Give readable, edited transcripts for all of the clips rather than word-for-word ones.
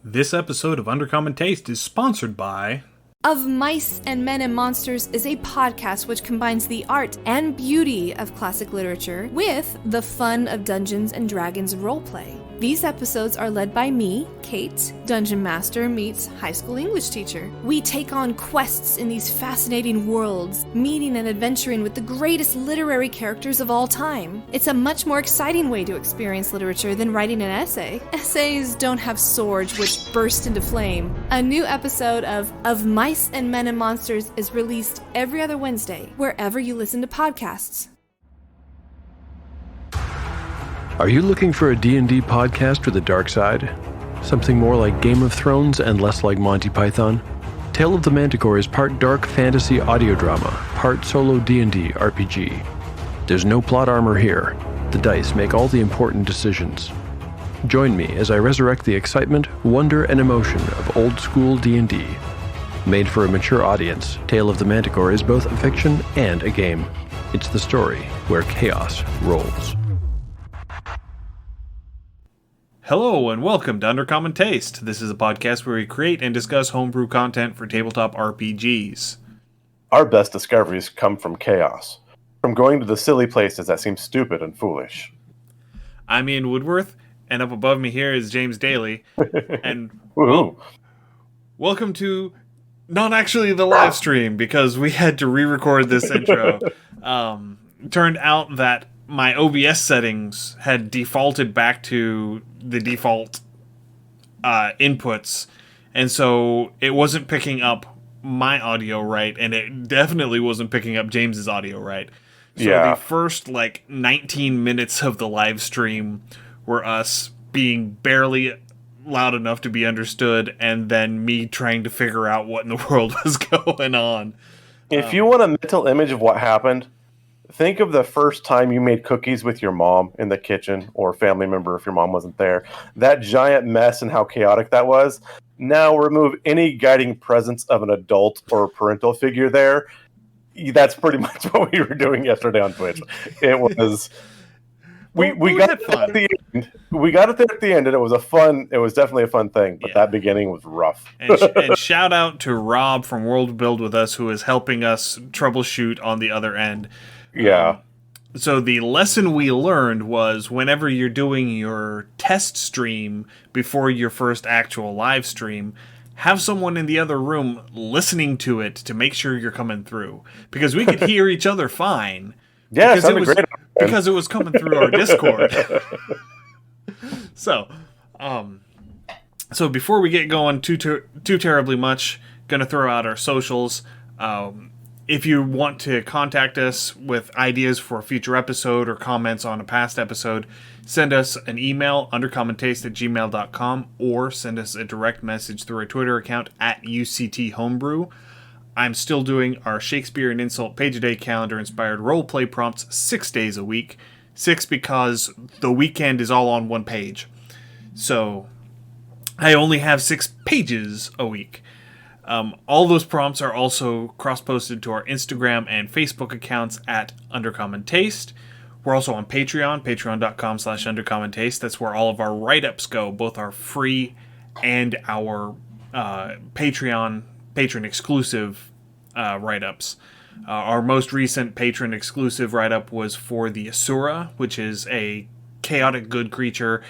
This episode of Undercommon Taste is sponsored by... Of Mice and Men and Monsters is a podcast which combines the art and beauty of classic literature with the fun of Dungeons & Dragons roleplay. These episodes are led by me, Kate, Dungeon Master meets high school English teacher. We take on quests in these fascinating worlds, meeting and adventuring with the greatest literary characters of all time. It's a much more exciting way to experience literature than writing an essay. Essays don't have swords which burst into flame. A new episode of Mice and Men and Monsters is released every other Wednesday, wherever you listen to podcasts. Are you looking for a D&D podcast with a dark side? Something more like Game of Thrones and less like Monty Python? Tale of the Manticore is part dark fantasy audio drama, part solo D&D RPG. There's no plot armor here. The dice make all the important decisions. Join me as I resurrect the excitement, wonder, and emotion of old school D&D. Made for a mature audience, Tale of the Manticore is both a fiction and a game. It's the story where chaos rolls. Hello and welcome to Undercommon Taste. This is a podcast where we create and discuss homebrew content for tabletop RPGs. Our best discoveries come from chaos. From going to the silly places that seem stupid and foolish. I'm Ian Woodworth, and up above me here is James Daly. And welcome to not actually the live stream, because we had to re-record this intro. Turned out that my OBS settings had defaulted back to the default inputs, and so it wasn't picking up my audio right, and it definitely wasn't picking up James's audio right. So the first 19 minutes of the live stream were us being barely loud enough to be understood, and then me trying to figure out what in the world was going on. If you want a mental image of what happened, think of the first time you made cookies with your mom in the kitchen, or family member if your mom wasn't there. That giant mess and how chaotic that was. Now remove any guiding presence of an adult or parental figure there. That's pretty much what we were doing yesterday on Twitch. It was... We got it at the end. We got it there at the end, and it was definitely a fun thing, but that beginning was rough. And shout out to Rob from Worldbuild With Us, who is helping us troubleshoot on the other end. Yeah. So the lesson we learned was whenever you're doing your test stream before your first actual live stream, have someone in the other room listening to it to make sure you're coming through. Because we could hear each other fine. Yeah, because it was coming through our Discord. So before we get going too terribly much, gonna throw out our socials. If you want to contact us with ideas for a future episode or comments on a past episode, send us an email, undercommontaste@gmail.com, or send us a direct message through our Twitter account @UCTHomebrew. I'm still doing our Shakespeare and Insult Page-A-Day calendar-inspired roleplay prompts 6 days a week. 6 because the weekend is all on one page. So I only have 6 pages a week. All those prompts are also cross-posted to our Instagram and Facebook accounts @Undercommon Taste. We're also on Patreon, patreon.com/Undercommon Taste. That's where all of our write-ups go, both our free and our patron-exclusive write-ups. Our most recent patron-exclusive write-up was for the Asura, which is a chaotic good creature,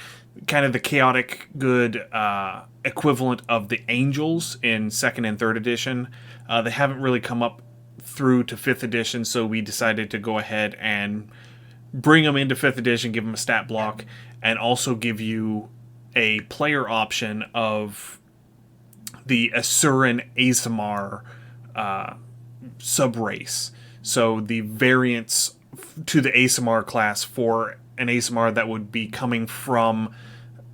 kind of the chaotic good equivalent of the Angels in 2nd and 3rd edition. They haven't really come up through to 5th edition, so we decided to go ahead and bring them into 5th edition, give them a stat block, and also give you a player option of the Asuran Aasimar sub-race. So the variants to the Aasimar class for an Aasimar that would be coming from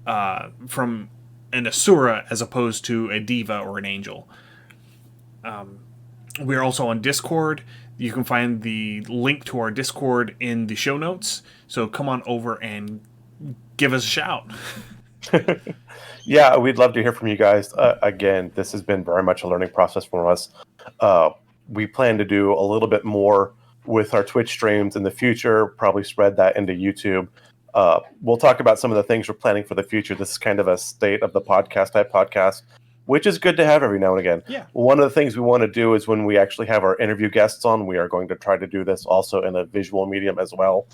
an Asura as opposed to a Diva or an Angel. We're also on Discord. You can find the link to our Discord in the show notes. So come on over and give us a shout. Yeah, we'd love to hear from you guys. Again, this has been very much a learning process for us. We plan to do a little bit more with our Twitch streams in the future, probably spread that into YouTube. We'll talk about some of the things we're planning for the future. This is kind of a state of the podcast type podcast, which is good to have every now and again. Yeah. One of the things we want to do is when we actually have our interview guests on, we are going to try to do this also in a visual medium as well.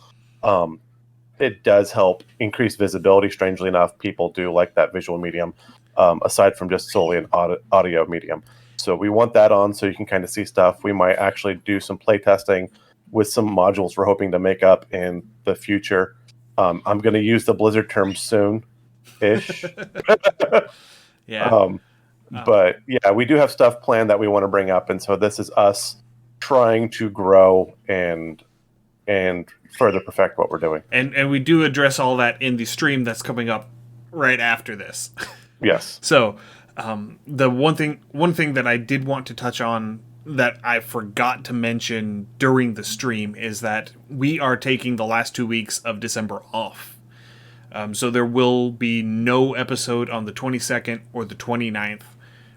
It does help increase visibility. Strangely enough, people do like that visual medium, aside from just solely an audio medium. So we want that on so you can kind of see stuff. We might actually do some play testing with some modules we're hoping to make up in the future. I'm going to use the Blizzard term soon-ish. Yeah. But yeah, we do have stuff planned that we want to bring up. And so this is us trying to grow and further perfect what we're doing. And we do address all that in the stream that's coming up right after this. Yes. So the one thing that I did want to touch on that I forgot to mention during the stream is that we are taking the last 2 weeks of December off. So there will be no episode on the 22nd or the 29th.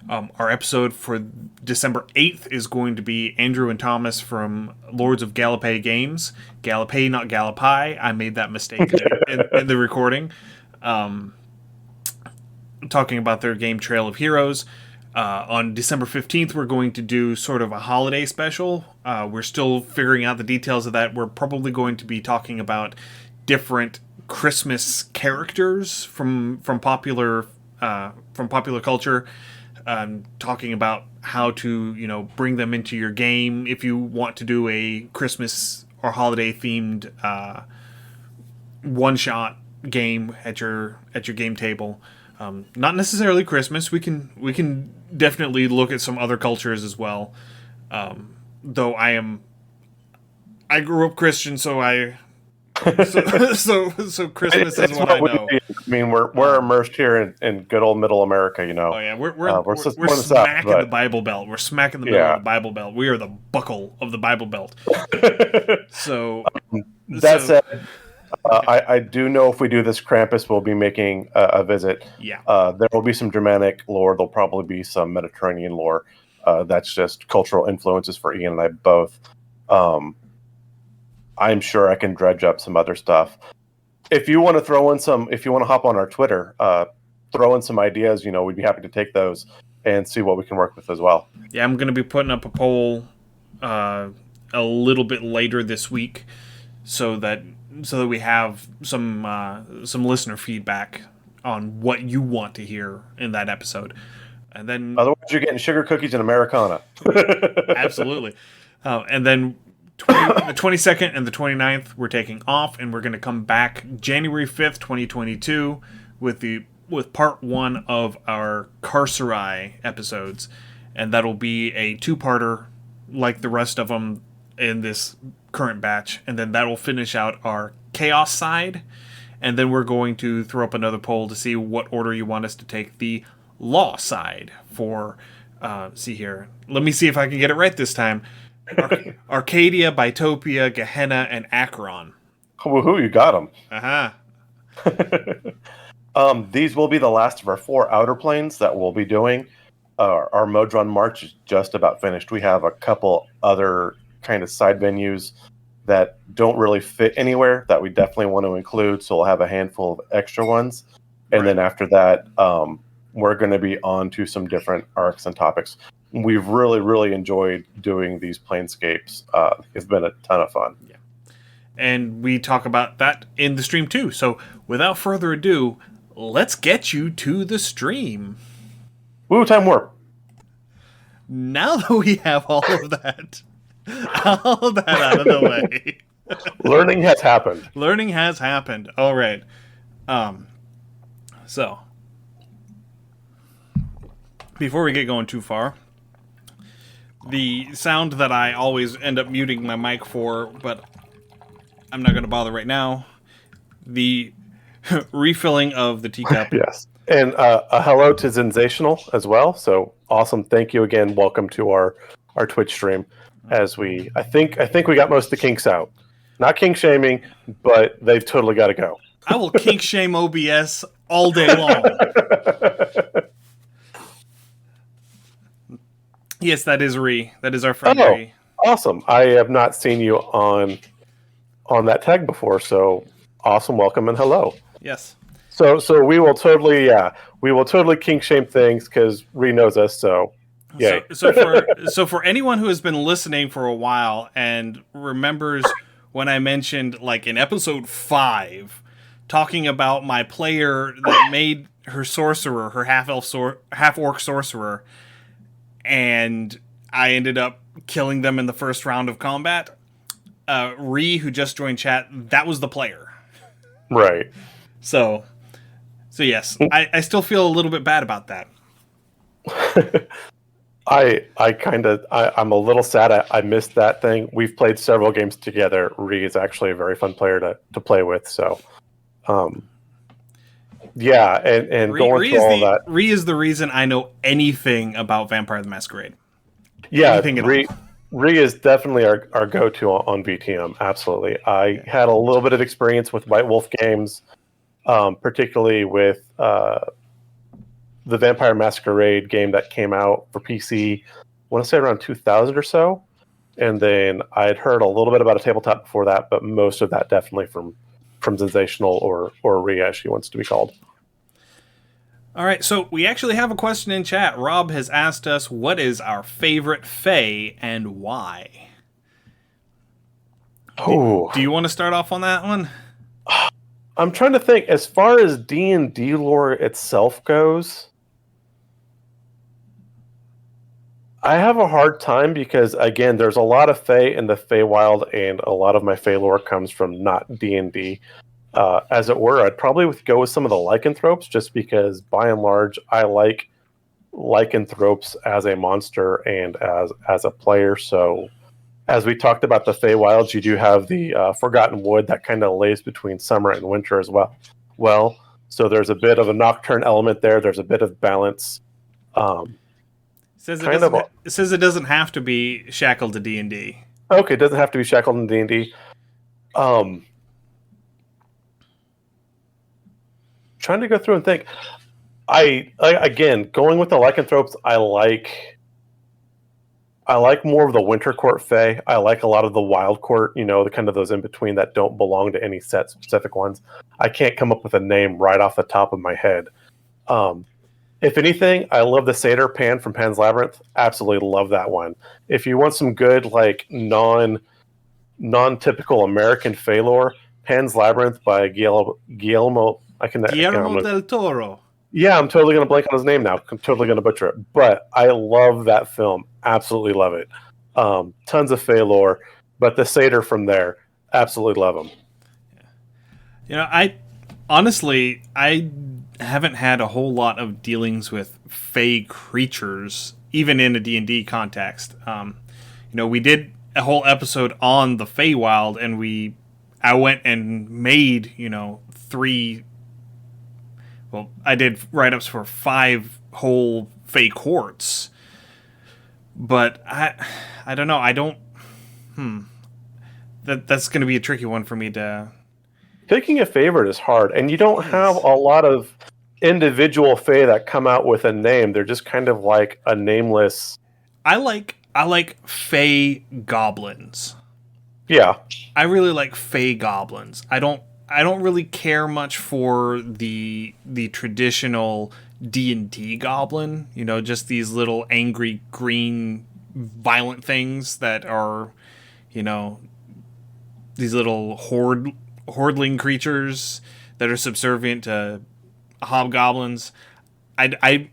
Our episode for December 8th is going to be Andrew and Thomas from Lords of Gallipay Games. Gallipay, not Gallipi. I made that mistake in the recording. Talking about their game Trail of Heroes. On December 15th, we're going to do sort of a holiday special. We're still figuring out the details of that. We're probably going to be talking about different Christmas characters from popular culture. Talking about how to bring them into your game if you want to do a Christmas or holiday themed one shot game at your game table. Not necessarily Christmas. We can definitely look at some other cultures as well. Though I grew up Christian, so so Christmas is what I know. I mean, we're immersed here in good old Middle America, Oh yeah, we're smacking the Bible Belt. We're smacking the middle of the Bible Belt. We are the buckle of the Bible Belt. So that said, I do know if we do this, Krampus will be making a visit. Yeah. There will be some Germanic lore. There'll probably be some Mediterranean lore. That's just cultural influences for Ian and I both. I'm sure I can dredge up some other stuff. If you want to if you want to hop on our Twitter, throw in some ideas, we'd be happy to take those and see what we can work with as well. Yeah, I'm going to be putting up a poll a little bit later this week so that we have some listener feedback on what you want to hear in that episode. And then otherwise you're getting sugar cookies and Americana. Absolutely. And then the 22nd and the 29th we're taking off, and we're going to come back January 5th, 2022 with part 1 of our Carcerai episodes, and that'll be a 2-parter like the rest of them in this current batch, and then that'll finish out our Chaos side, and then we're going to throw up another poll to see what order you want us to take the Law side for. See here, let me see if I can get it right this time. Arcadia, Bitopia, Gehenna, and Acheron. Woohoo, you got them. Uh-huh. These will be the last of our 4 outer planes that we'll be doing. Our Modron March is just about finished. We have a couple other kind of side venues that don't really fit anywhere that we definitely want to include, so we'll have a handful of extra ones. And then after that, we're going to be on to some different arcs and topics. We've really, really enjoyed doing these planescapes. It's been a ton of fun. Yeah. And we talk about that in the stream too. So without further ado, let's get you to the stream. Woo, time warp. Now that we have all of that out of the way. Learning has happened. Learning has happened. All right. So before we get going too far, the sound that I always end up muting my mic for, but I'm not going to bother right now, the refilling of the teacup. Yes. And a hello to Sensational as well. So awesome. Thank you again. Welcome to our Twitch stream. As I think we got most of the kinks out. Not kink shaming, but they've totally got to go. I will kink shame OBS all day long. Yes, that is Ree. That is our friend Ree. Awesome. I have not seen you on that tag before, so awesome welcome and hello. Yes. So we will totally kink shame things because Ree knows us. So yay. So for anyone who has been listening for a while and remembers when I mentioned, like, in episode 5, talking about my player that made her sorcerer, her half-orc sorcerer, and I ended up killing them in the first round of combat, Ree, who just joined chat, that was the player. Right. So yes, I still feel a little bit bad about that. I'm a little sad I missed that thing. We've played several games together. Ree is actually a very fun player to play with. So, yeah, and going through all that. Ree is the reason I know anything about Vampire the Masquerade. Yeah, anything at all. Ree is definitely our go-to on VTM. Absolutely. I had a little bit of experience with White Wolf games, particularly with the Vampire Masquerade game that came out for PC, I want to say around 2000 or so. And then I had heard a little bit about a tabletop before that, but most of that definitely from Sensational or Rhea, as she wants to be called. All right, so we actually have a question in chat. Rob has asked us, what is our favorite Fae and why? Oh. Do you want to start off on that one? I'm trying to think. As far as D&D lore itself goes, I have a hard time because, again, there's a lot of Fae in the Feywild, and a lot of my Fae lore comes from not D&D. As it were, I'd probably go with some of the lycanthropes, just because, by and large, I like lycanthropes as a monster and as a player. So, as we talked about the Feywilds, you do have the Forgotten Wood that kind of lays between summer and winter as well. So there's a bit of a nocturne element there. There's a bit of balance. It says it doesn't have to be shackled to D&D. Okay, it doesn't have to be shackled in D&D. Trying to go through and think. Again, going with the lycanthropes, I like more of the Winter Court Fae. I like a lot of the Wild Court, the kind of those in between that don't belong to any set specific ones. I can't come up with a name right off the top of my head. If anything, I love the Satyr Pan from Pan's Labyrinth. Absolutely love that one. If you want some good, like, non-typical American Fae lore, Pan's Labyrinth by Guillermo del Toro. Yeah, I'm totally going to blank on his name now. I'm totally going to butcher it. But I love that film. Absolutely love it. Tons of Fae lore. But the Satyr from there, absolutely love him. I haven't had a whole lot of dealings with Fae creatures, even in a D&D context. We did a whole episode on the Feywild, and I went and made, 3... Well, I did write-ups for 5 whole Fae courts. But I don't know. That's going to be a tricky one for me to... Picking a favorite is hard, and you don't have a lot of individual Fae that come out with a name. They're just kind of like a nameless... I like Fae Goblins. Yeah. I really like Fae Goblins. I don't really care much for the traditional D&D goblin, just these little angry green violent things that are, these little hordling creatures that are subservient to hobgoblins. I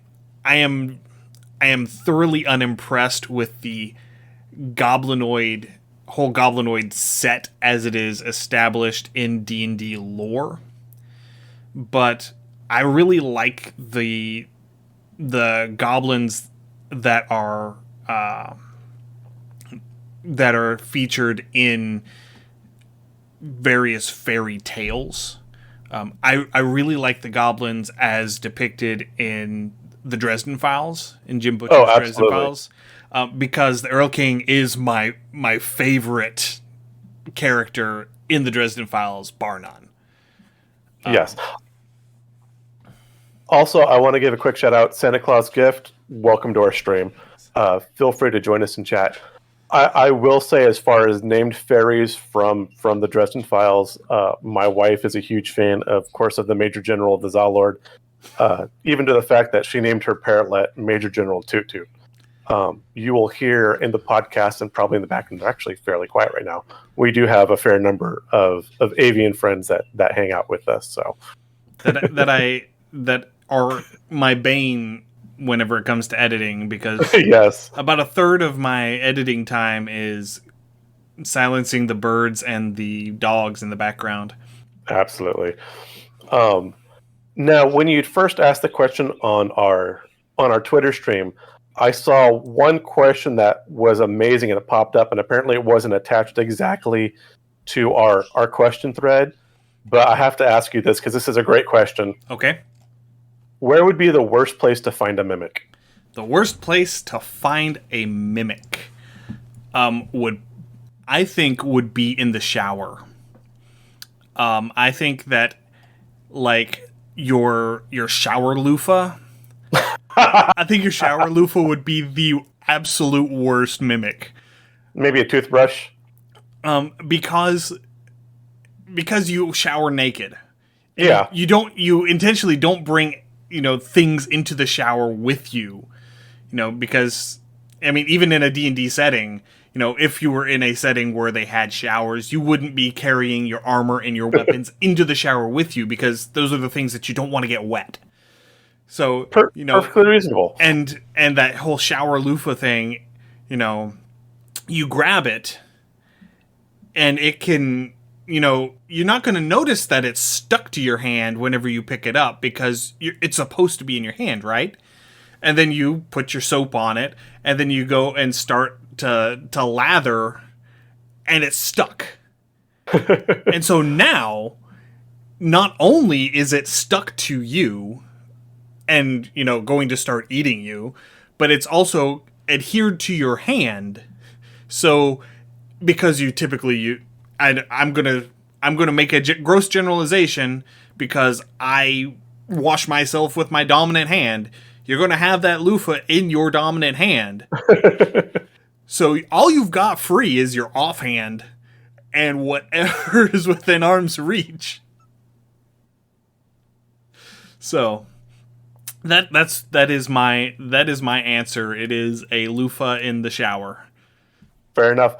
am thoroughly unimpressed with the whole Goblinoid set as it is established in D&D lore, but I really like the goblins that are featured in various fairy tales. I really like the goblins as depicted in the Dresden Files, in Jim Butcher's Dresden Files. Because the Earl King is my favorite character in the Dresden Files, bar none. Yes. Also, I want to give a quick shout out. Santa Claus Gift, welcome to our stream. Feel free to join us in chat. I will say, as far as named fairies from the Dresden Files, my wife is a huge fan, of course, of the Major General of the Zalord, even to the fact that she named her parrotlet Major General Toot Toot. You will hear in the podcast and probably in the background, they're actually fairly quiet right now. We do have a fair number of avian friends that hang out with us. So that are my bane whenever it comes to editing, because yes, about a third of my editing time is silencing the birds and the dogs in the background. absolutely. Now, when you first asked the question on our Twitter stream, I saw one question that was amazing, and it popped up, and apparently it wasn't attached exactly to our question thread. But I have to ask you this because this is a great question. Okay. Where would be the worst place to find a mimic? The worst place to find a mimic would be in the shower. I think that, like, your shower loofah. I think your shower loofah would be the absolute worst mimic. Maybe a toothbrush. Because you shower naked. Yeah. You intentionally don't bring, things into the shower with you. Because, I mean, even in a D&D setting, if you were in a setting where they had showers, you wouldn't be carrying your armor and your weapons into the shower with you, because those are the things that you don't want to get wet. So, perfectly reasonable. And that whole shower loofah thing, you grab it, and it can, you're not going to notice that it's stuck to your hand whenever you pick it up, because it's supposed to be in your hand, right? And then you put your soap on it, and then you go and start to lather, and it's stuck. And so now, not only is it stuck to you and, going to start eating you, but it's also adhered to your hand. So, because you typically, I'm gonna make a gross generalization, because I wash myself with my dominant hand. You're going to have that loofah in your dominant hand. So all you've got free is your offhand and whatever is within arm's reach. So that is my answer. It is a loofah in the shower. Fair enough.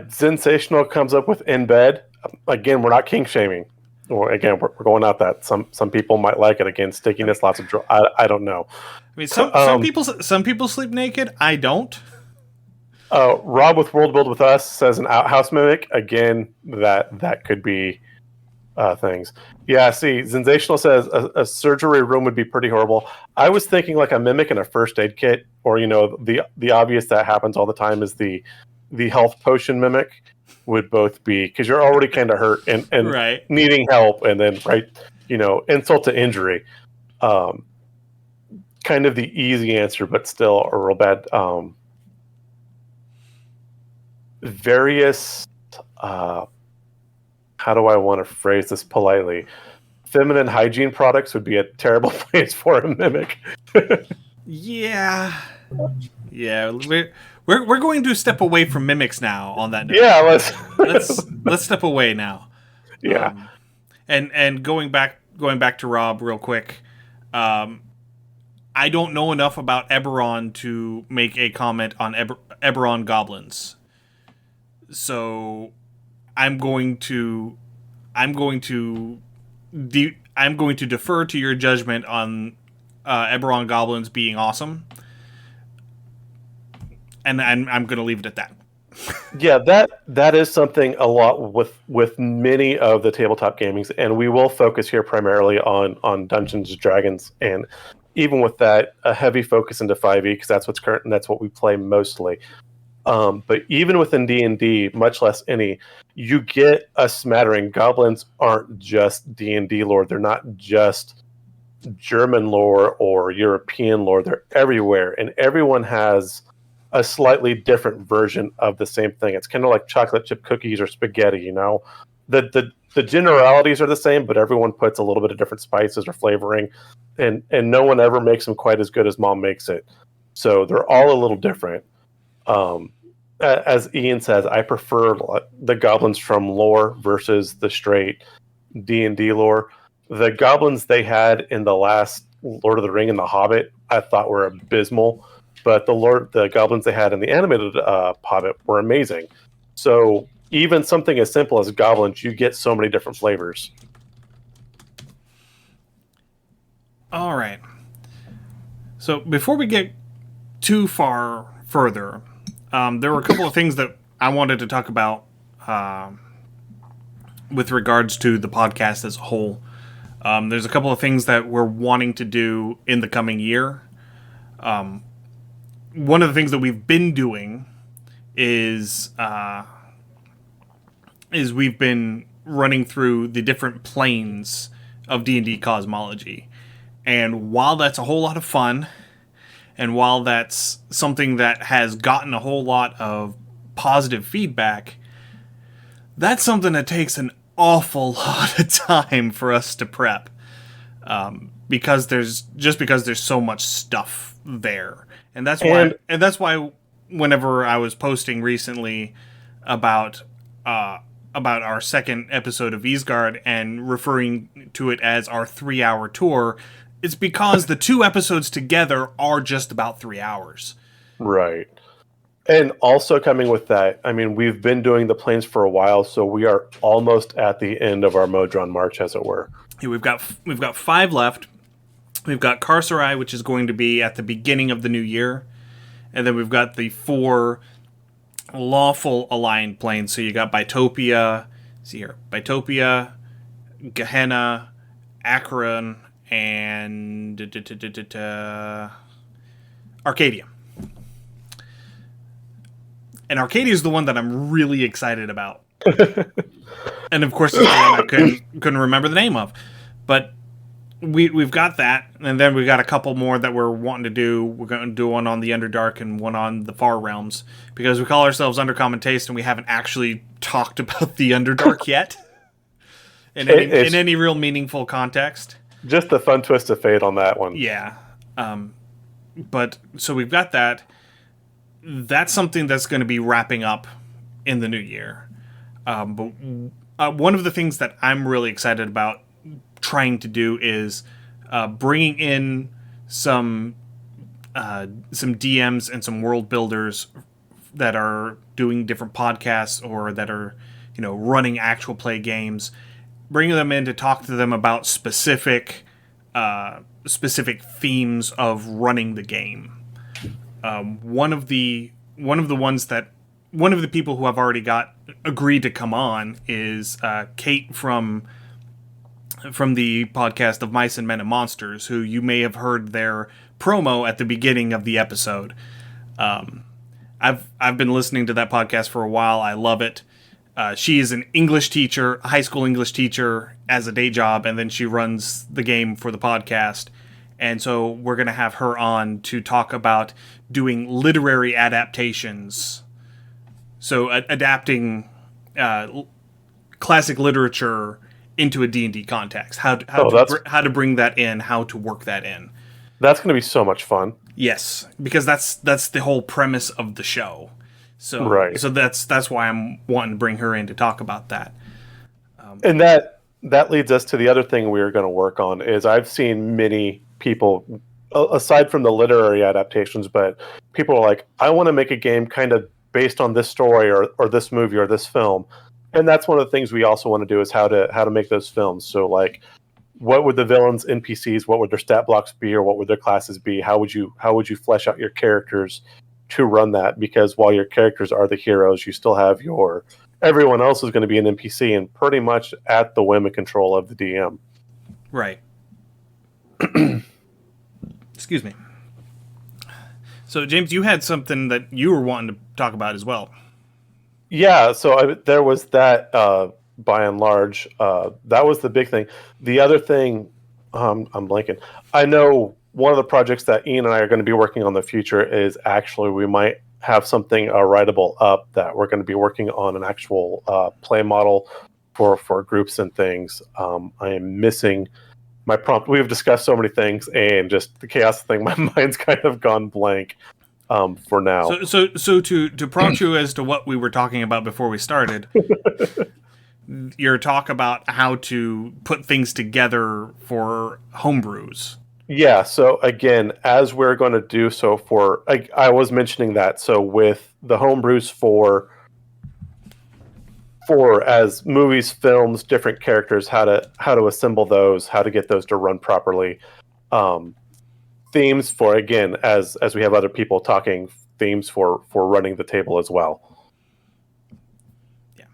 Sensational comes up with in bed. Again, we're not kink shaming. Well, again, we're going out that some people might like it. Again, stickiness, lots of I don't know. I mean, some people sleep naked. I don't. Rob with Worldbuild With Us says an outhouse mimic. Again, that could be things. Yeah, see, Sensational says a surgery room would be pretty horrible. I was thinking like a mimic in a first aid kit, or the obvious that happens all the time is the health potion mimic would both be, because you're already kind of hurt and right, needing help, and then insult to injury. Kind of the easy answer, but still a real bad. Various. How do I want to phrase this politely? Feminine hygiene products would be a terrible place for a mimic. Yeah. We're going to step away from mimics now. On that note, yeah, let's step away now. Yeah, and going back to Rob real quick. I don't know enough about Eberron to make a comment on Eberron Goblins, so I'm going to defer to your judgment on Eberron Goblins being awesome. And I'm going to leave it at that. Yeah, that is something a lot with many of the tabletop gamings, and we will focus here primarily on Dungeons and Dragons, and even with that, a heavy focus into 5e, because that's what's current and that's what we play mostly. But even within D&D, much less any, you get a smattering. Goblins aren't just D&D lore; they're not just German lore or European lore. They're everywhere, and everyone has a slightly different version of the same thing. It's kind of like chocolate chip cookies or spaghetti, The generalities are the same, but everyone puts a little bit of different spices or flavoring, and no one ever makes them quite as good as Mom makes it. So they're all a little different. as Ian says, I prefer the goblins from lore versus the straight D&D lore. The goblins they had in the last Lord of the Ring and The Hobbit, I thought were abysmal, but the goblins they had in the animated Hobbit were amazing. So even something as simple as goblins, you get so many different flavors. All right. So before we get too far further, there were a couple of things that I wanted to talk about with regards to the podcast as a whole. There's a couple of things that we're wanting to do in the coming year. One of the things that we've been doing is we've been running through the different planes of D&D cosmology. And while that's a whole lot of fun, and while that's something that has gotten a whole lot of positive feedback, that's something that takes an awful lot of time for us to prep. Because there's so much stuff there. And that's why whenever I was posting recently about our second episode of Isgard and referring to it as our 3-hour tour, it's because the 2 episodes together are just about 3 hours. Right. And also coming with that, I mean, we've been doing the planes for a while, so we are almost at the end of our Modron March, as it were. Yeah, we've got 5 left. We've got Carcerai, which is going to be at the beginning of the new year. And then we've got the 4 lawful aligned planes. So you got Bitopia, Gehenna, Acheron, and Arcadia. And Arcadia is the one that I'm really excited about. And of course, it's the one I couldn't remember the name of. But we've got that, and then we've got a couple more that we're wanting to do. We're going to do one on the Underdark and one on the Far Realms, because we call ourselves Undercommon Taste, and we haven't actually talked about the Underdark yet in any real meaningful context. Just a fun twist of fate on that one. Yeah. But so we've got that. That's something that's going to be wrapping up in the new year. But one of the things that I'm really excited about trying to do is bringing in some DMs and some world builders that are doing different podcasts or that are, running actual play games, bringing them in to talk to them about specific themes of running the game. One of the people who I've already got agreed to come on is Kate from the podcast of Mice and Men and Monsters, who you may have heard their promo at the beginning of the episode. I've been listening to that podcast for a while. I love it. She is an English teacher, a high school English teacher as a day job, and then she runs the game for the podcast. And so we're going to have her on to talk about doing literary adaptations. So adapting classic literature into a D&D context. How to bring that in, how to work that in. That's going to be so much fun. Yes, because that's the whole premise of the show. So right. So that's why I'm wanting to bring her in to talk about that. And that leads us to the other thing we're going to work on is I've seen many people, aside from the literary adaptations, but people are like, I want to make a game kind of based on this story or this movie or this film. And that's one of the things we also want to do is how to make those films. So like, what would the villains, NPCs, what would their stat blocks be, or what would their classes be? How would you flesh out your characters to run that? Because while your characters are the heroes, you still have everyone else is going to be an NPC and pretty much at the whim and control of the DM. Right. Excuse me. So, James, you had something that you were wanting to talk about as well. Yeah, so there was that, by and large, that was the big thing. The other thing, I'm blanking. I know one of the projects that Ian and I are going to be working on in the future is actually we might have something writable up that we're going to be working on an actual play model for groups and things. I am missing my prompt. We've discussed so many things, and just the chaos thing, my mind's kind of gone blank. for now. So to prompt you as to what we were talking about before we started, your talk about how to put things together for homebrews. Yeah, so again, as we're going to do so for, I was mentioning that, so with the homebrews for as movies, films, different characters, how to assemble those, how to get those to run properly. Themes for, again, as we have other people talking, themes for running the table as well. Yeah.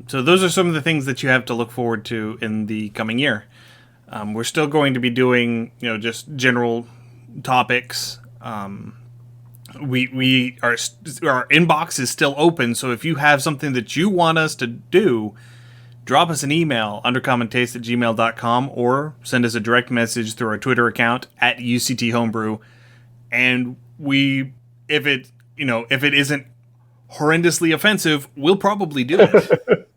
So those are some of the things that you have to look forward to in the coming year. We're still going to be doing, just general topics. We our inbox is still open, so if you have something that you want us to do, drop us an email, undercommontaste@gmail.com, or send us a direct message through our Twitter account @UCTHomebrew. And if it isn't horrendously offensive, we'll probably do it.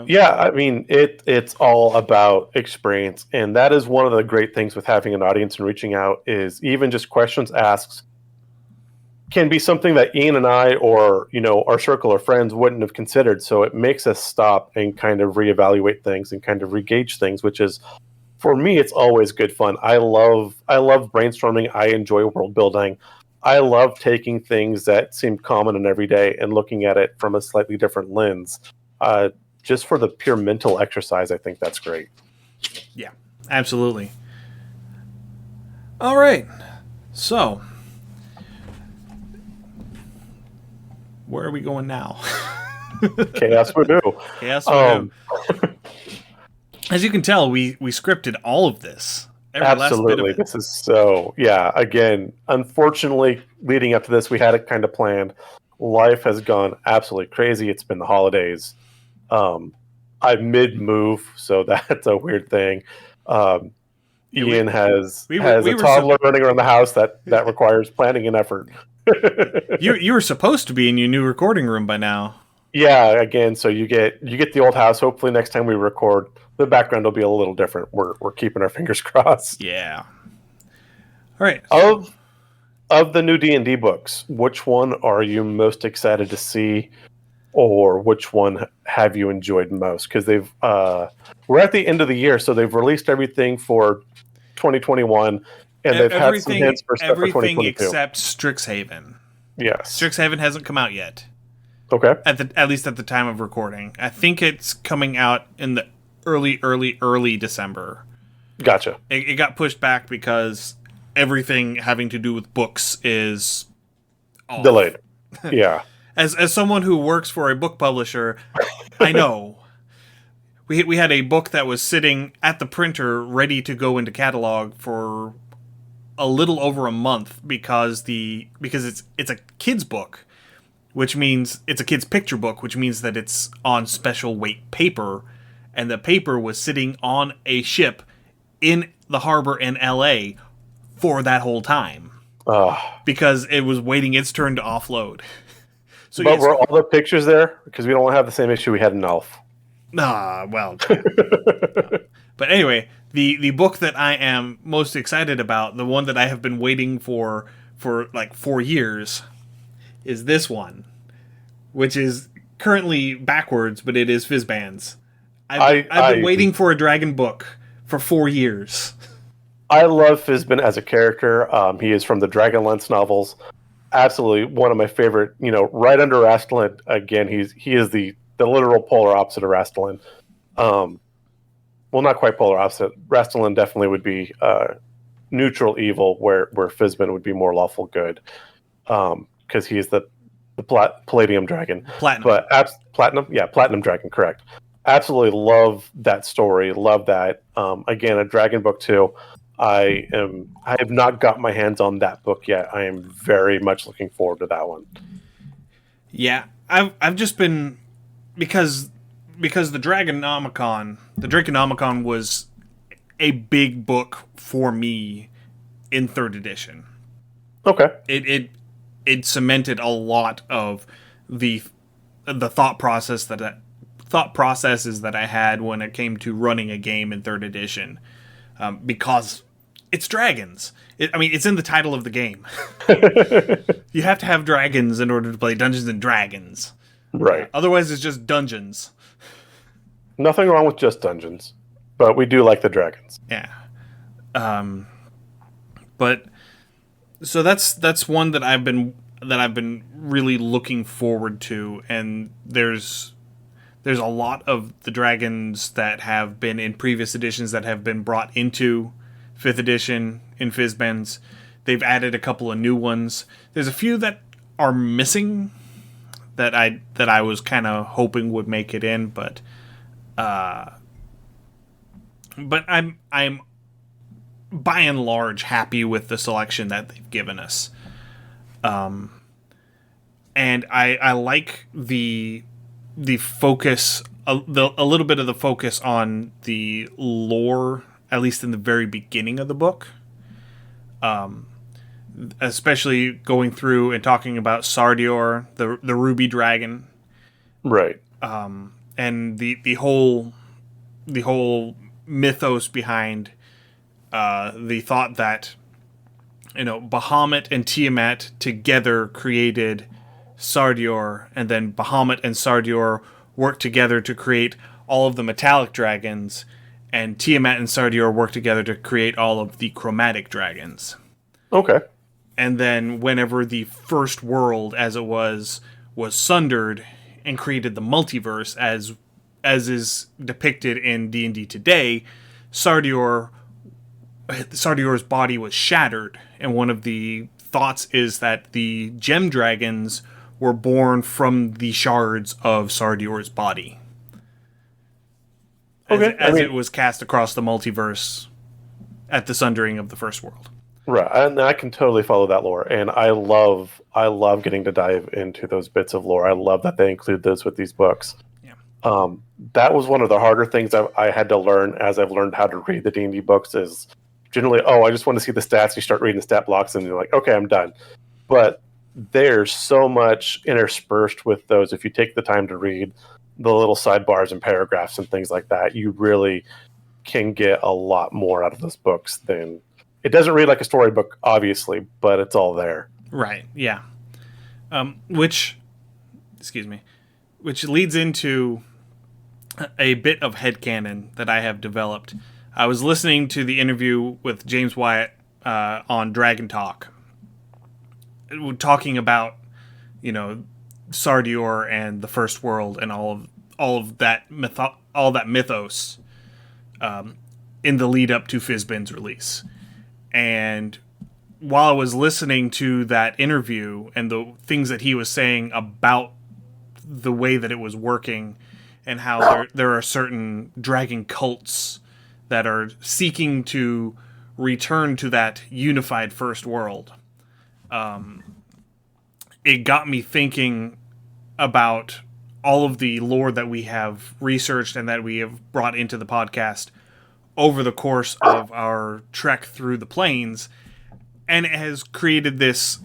Yeah, I mean, it's all about experience, and that is one of the great things with having an audience and reaching out, is even just questions asked can be something that Ian and I, or our circle of friends, wouldn't have considered. So it makes us stop and kind of reevaluate things and kind of regauge things, which is, for me, it's always good fun. I love brainstorming. I enjoy world building. I love taking things that seem common and everyday and looking at it from a slightly different lens. Just for the pure mental exercise, I think that's great. Yeah, absolutely. All right. So, where are we going now? Chaos Voodoo. Chaos Voodoo. As you can tell, we scripted all of this. Absolutely. This is so, again, unfortunately, leading up to this, we had it kind of planned. Life has gone absolutely crazy. It's been the holidays. I'm mid-move, so that's a weird thing. Ian has a toddler running around the house that requires planning and effort. You were supposed to be in your new recording room by now. Yeah, again, so you get the old house. Hopefully next time we record, the background will be a little different. We're keeping our fingers crossed. Yeah. All right. Of the new D&D books, which one are you most excited to see? Or which one have you enjoyed most? Because we're at the end of the year, so they've released everything for 2021, and they've had some hints for stuff for 2022. Everything except Strixhaven. Yes, Strixhaven hasn't come out yet. Okay, at least at the time of recording, I think it's coming out in the early December. Gotcha. It got pushed back because everything having to do with books is off. Delayed. Yeah. As someone who works for a book publisher, I know. We had a book that was sitting at the printer ready to go into catalog for a little over a month because it's a kid's book, which means it's a kid's picture book, which means that it's on special weight paper, and the paper was sitting on a ship in the harbor in LA for that whole time. Because it was waiting its turn to offload. So but were all the pictures there? Because we don't have the same issue we had in Elf. Well. But anyway, the book that I am most excited about, the one that I have been waiting for like 4 years, is this one, which is currently backwards, but it is Fizban's. I've been waiting for a dragon book for 4 years. I love Fizban as a character. He is from the Dragonlance novels. Absolutely one of my favorite, right under Rastalin. Again, he is the literal polar opposite of Rastalin. Well, not quite polar opposite. Rastalin definitely would be neutral evil, where Fizban would be more lawful good, because he is the Palladium dragon. Platinum. But Platinum? Yeah, Platinum dragon, correct. Absolutely love that story. Love that. Again, a dragon book too. I have not got my hands on that book yet. I am very much looking forward to that one. Yeah, I've just been because the Draconomicon was a big book for me in 3rd edition. Okay. It cemented a lot of the thought processes that I had when it came to running a game in 3rd edition, because it's dragons. It's in the title of the game. You have to have dragons in order to play Dungeons and Dragons. Right. Otherwise, it's just dungeons. Nothing wrong with just dungeons, but we do like the dragons. Yeah. But so that's one that I've been really looking forward to, and there's a lot of the dragons that have been in previous editions that have been brought into 5th edition in Fizbens. They've added a couple of new ones. There's a few that are missing that I was kind of hoping would make it in, but I'm by and large happy with the selection that they've given us. And I like the focus, a little bit of the focus on the lore, at least in the very beginning of the book. Especially going through and talking about Sardior, the Ruby Dragon. Right. And the whole mythos behind the thought that, Bahamut and Tiamat together created Sardior, and then Bahamut and Sardior worked together to create all of the metallic dragons, and Tiamat and Sardior worked together to create all of the chromatic dragons. Okay. And then whenever the first world, as it was sundered and created the multiverse, as is depicted in D&D today, Sardior's body was shattered, and one of the thoughts is that the gem dragons were born from the shards of Sardior's body. As it was cast across the multiverse at the sundering of the first world. Right, and I can totally follow that lore, and I love getting to dive into those bits of lore. I love that they include those with these books. Yeah. That was one of the harder things I had to learn as I've learned how to read the D&D books. Is generally, I just want to see the stats. You start reading the stat blocks, and you're like, okay, I'm done. But there's so much interspersed with those. If you take the time to read the little sidebars and paragraphs and things like that, you really can get a lot more out of those books than... It doesn't read like a storybook, obviously, but it's all there. Right, yeah. Which leads into a bit of headcanon that I have developed. I was listening to the interview with James Wyatt on Dragon Talk, talking about, Sardior and the First World and all of that mythos in the lead up to Fizban's release. And while I was listening to that interview and the things that he was saying about the way that it was working and how there are certain dragon cults that are seeking to return to that unified first world, it got me thinking about all of the lore that we have researched and that we have brought into the podcast over the course of our trek through the plains, and it has created this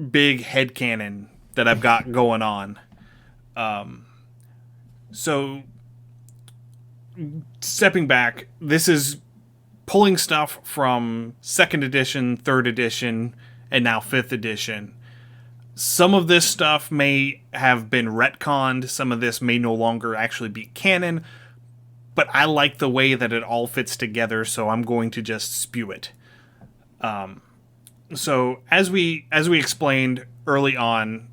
big headcanon that I've got going on. So, stepping back, this is pulling stuff from 2nd edition, 3rd edition, and now 5th edition. Some of this stuff may have been retconned, some of this may no longer actually be canon, but I like the way that it all fits together, so I'm going to just spew it. So as we explained early on,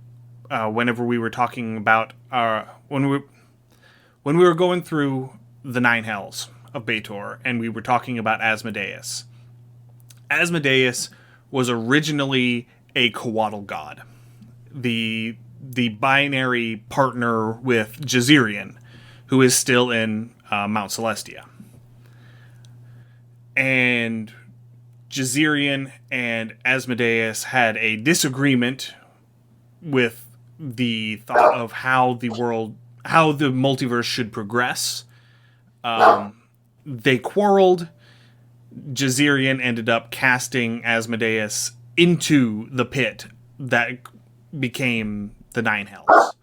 whenever we were talking about when we were going through the 9 Hells of Baator, and we were talking about Asmodeus. Asmodeus was originally a Coatl god, the binary partner with Jazirian, who is still in Mount Celestia. And Jazirian and Asmodeus had a disagreement with the thought of how the multiverse should progress. They quarreled. Jazirian ended up casting Asmodeus into the pit that became the 9 Hells.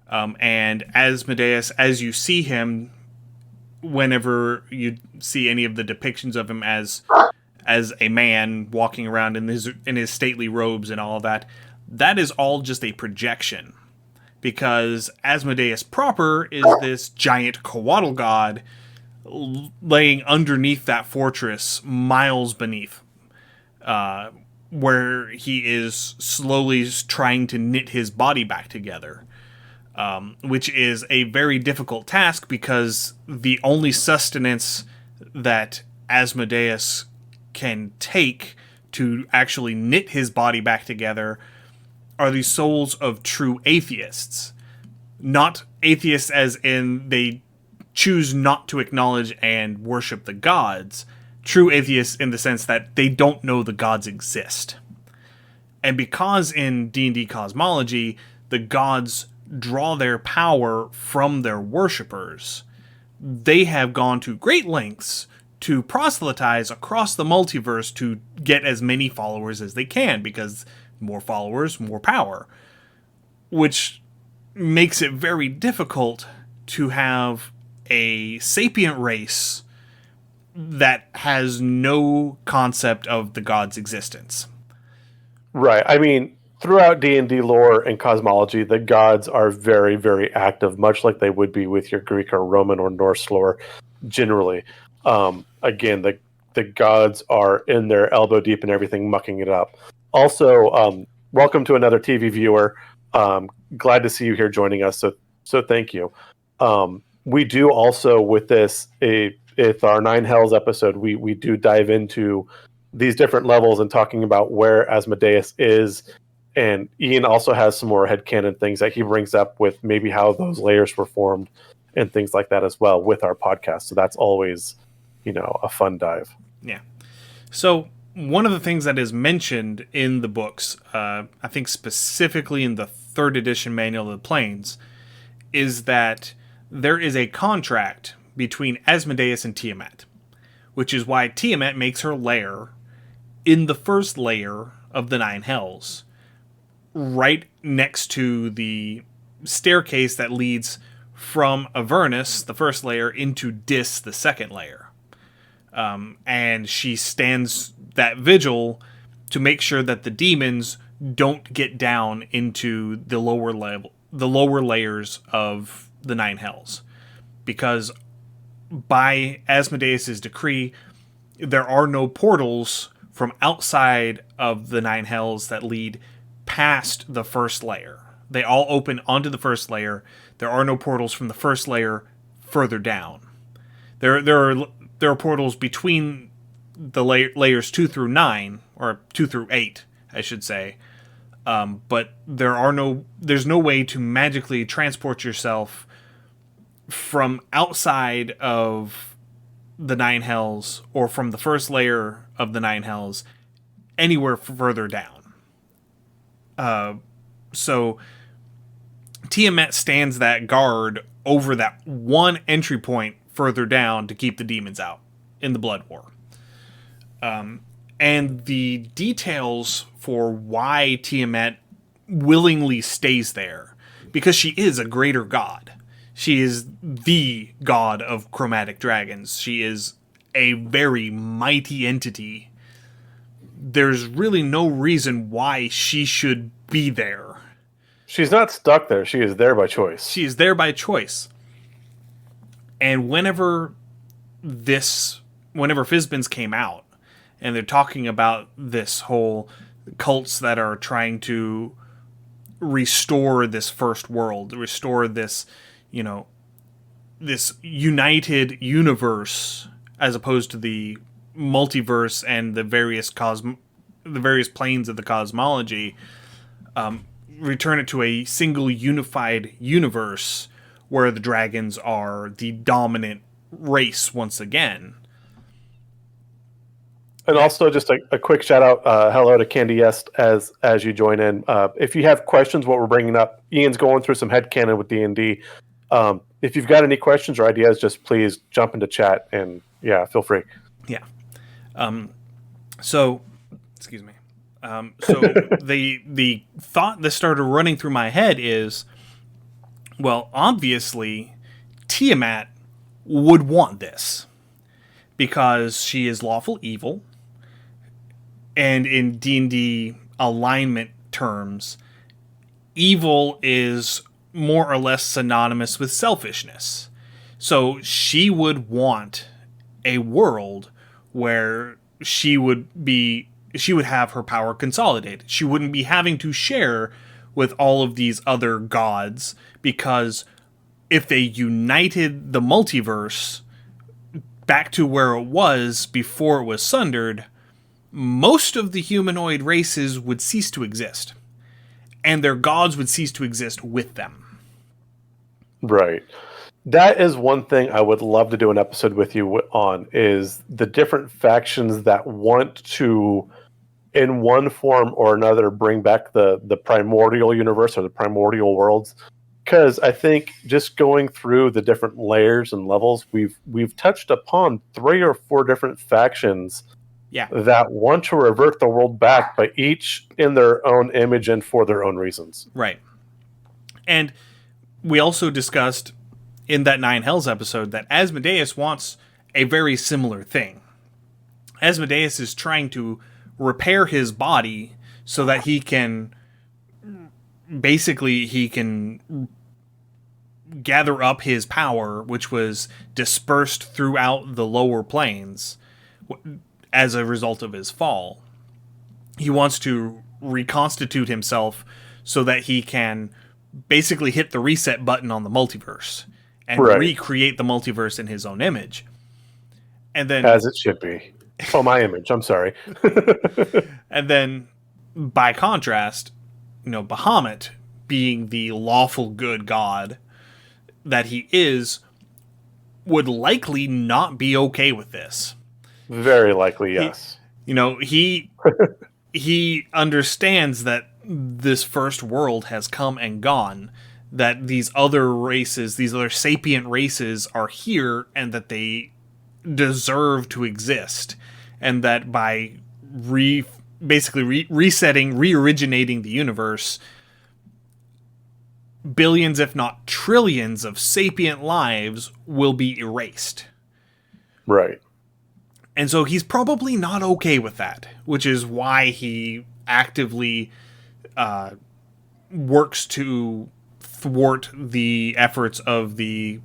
And Asmodeus, as you see him, whenever you see any of the depictions of him as as a man walking around in his stately robes and all of that. That is all just a projection. Because Asmodeus proper is this giant Coatl god laying underneath that fortress, miles beneath, where he is slowly trying to knit his body back together, which is a very difficult task because the only sustenance that Asmodeus can take to actually knit his body back together are the souls of true atheists. Not atheists as in they choose not to acknowledge and worship the gods. True atheists in the sense that they don't know the gods exist. And because in D&D cosmology, the gods draw their power from their worshippers, they have gone to great lengths to proselytize across the multiverse to get as many followers as they can, because more followers, more power. Which makes it very difficult to have a sapient race that has no concept of the god's existence. Right. I mean, throughout D&D lore and cosmology, the gods are very, very active, much like they would be with your Greek or Roman or Norse lore generally. Again, the gods are in there elbow deep in everything, mucking it up. Also, welcome to another TV viewer. Glad to see you here joining us. So thank you. We do also with this, if our Nine Hells episode, we do dive into these different levels and talking about where Asmodeus is. And Ian also has some more headcanon things that he brings up with maybe how those layers were formed and things like that as well with our podcast. So that's always, a fun dive. Yeah. So one of the things that is mentioned in the books, I think specifically in the 3rd edition Manual of the Planes, is that there is a contract between Asmodeus and Tiamat, which is why Tiamat makes her lair in the first layer of the Nine Hells, right next to the staircase that leads from Avernus, the first layer, into Dis, the second layer. And she stands that vigil to make sure that the demons don't get down into the lower layers of the Nine Hells. Because by Asmodeus' decree, there are no portals from outside of the Nine Hells that lead past the first layer. They all open onto the first layer. There are no portals from the first layer further down. There are portals between the layers 2 through 9, or 2 through 8, I should say. But there's no way to magically transport yourself from outside of the Nine Hells or from the first layer of the Nine Hells anywhere further down. So Tiamat stands that guard over that one entry point further down to keep the demons out in the Blood War. And the details for why Tiamat willingly stays there, because she is a greater god. She is the god of chromatic dragons. She is a very mighty entity. There's really no reason why she should be there. She's not stuck there. She is there by choice. She is there by choice. And whenever Fizbins came out, and they're talking about this whole cults that are trying to restore this first world, restore this, this united universe, as opposed to the multiverse and the various planes of the cosmology, return it to a single unified universe where the dragons are the dominant race once again. And also just a quick shout out, hello to Candy Est as you join in. If you have questions, what we're bringing up, Ian's going through some headcanon with D&D. If you've got any questions or ideas, just please jump into chat and feel free. Yeah. So, excuse me. So the thought that started running through my head is, well, obviously Tiamat would want this because she is lawful evil. And in D&D alignment terms, evil is more or less synonymous with selfishness. So she would want a world where she would have her power consolidated. She wouldn't be having to share with all of these other gods, because if they united the multiverse back to where it was before it was sundered, most of the humanoid races would cease to exist, and their gods would cease to exist with them. Right. That is one thing I would love to do an episode with you on, is the different factions that want to, in one form or another, bring back the primordial universe or the primordial worlds. Because I think just going through the different layers and levels, we've touched upon 3 or 4 different factions that want to revert the world back, but each in their own image and for their own reasons. Right. And we also discussed in that Nine Hells episode that Asmodeus wants a very similar thing. Asmodeus is trying to repair his body so that he can gather up his power, which was dispersed throughout the lower planes as a result of his fall. He wants to reconstitute himself so that he can basically hit the reset button on the multiverse and recreate the multiverse in his own image. And then, as it should be. Oh, my image. I'm sorry. And then, by contrast, Bahamut, being the lawful good god that he is, would likely not be okay with this. Very likely, yes. He understands that this first world has come and gone, that these other races, these other sapient races are here, and that they deserve to exist, and that by resetting, re-originating the universe, billions, if not trillions, of sapient lives will be erased. Right. And so he's probably not okay with that, which is why he actively works to thwart the efforts of the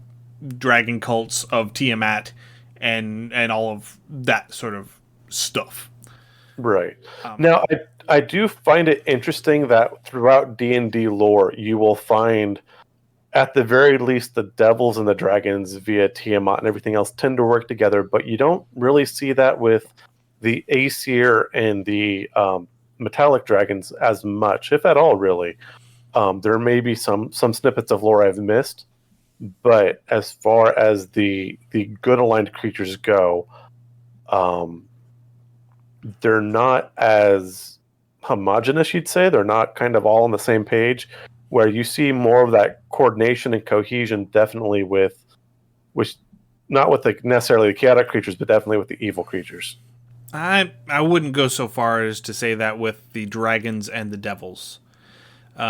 dragon cults of Tiamat and all of that sort of stuff. Right. Now, I do find it interesting that throughout D&D lore, you will find, at the very least, the devils and the dragons via Tiamat and everything else tend to work together, but you don't really see that with the Aesir and the metallic dragons as much, if at all, really. There may be some snippets of lore I've missed, but as far as the good aligned creatures go, they're not as homogenous, you'd say. They're not kind of all on the same page, where you see more of that coordination and cohesion, definitely not with necessarily the chaotic creatures, but definitely with the evil creatures. I wouldn't go so far as to say that with the dragons and the devils,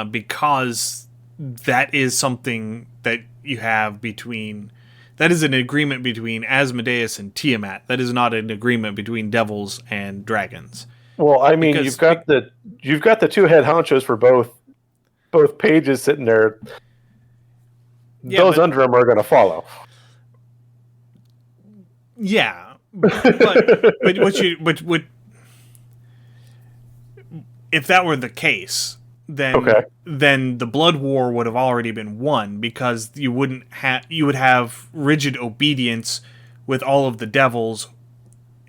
because that is something that you have that is an agreement between Asmodeus and Tiamat. That is not an agreement between devils and dragons. Well, I mean, you've got the 2 head honchos for both pages sitting there. Yeah, those under them are going to follow. Yeah, but if that were the case, then the blood war would have already been won, because you would have rigid obedience with all of the devils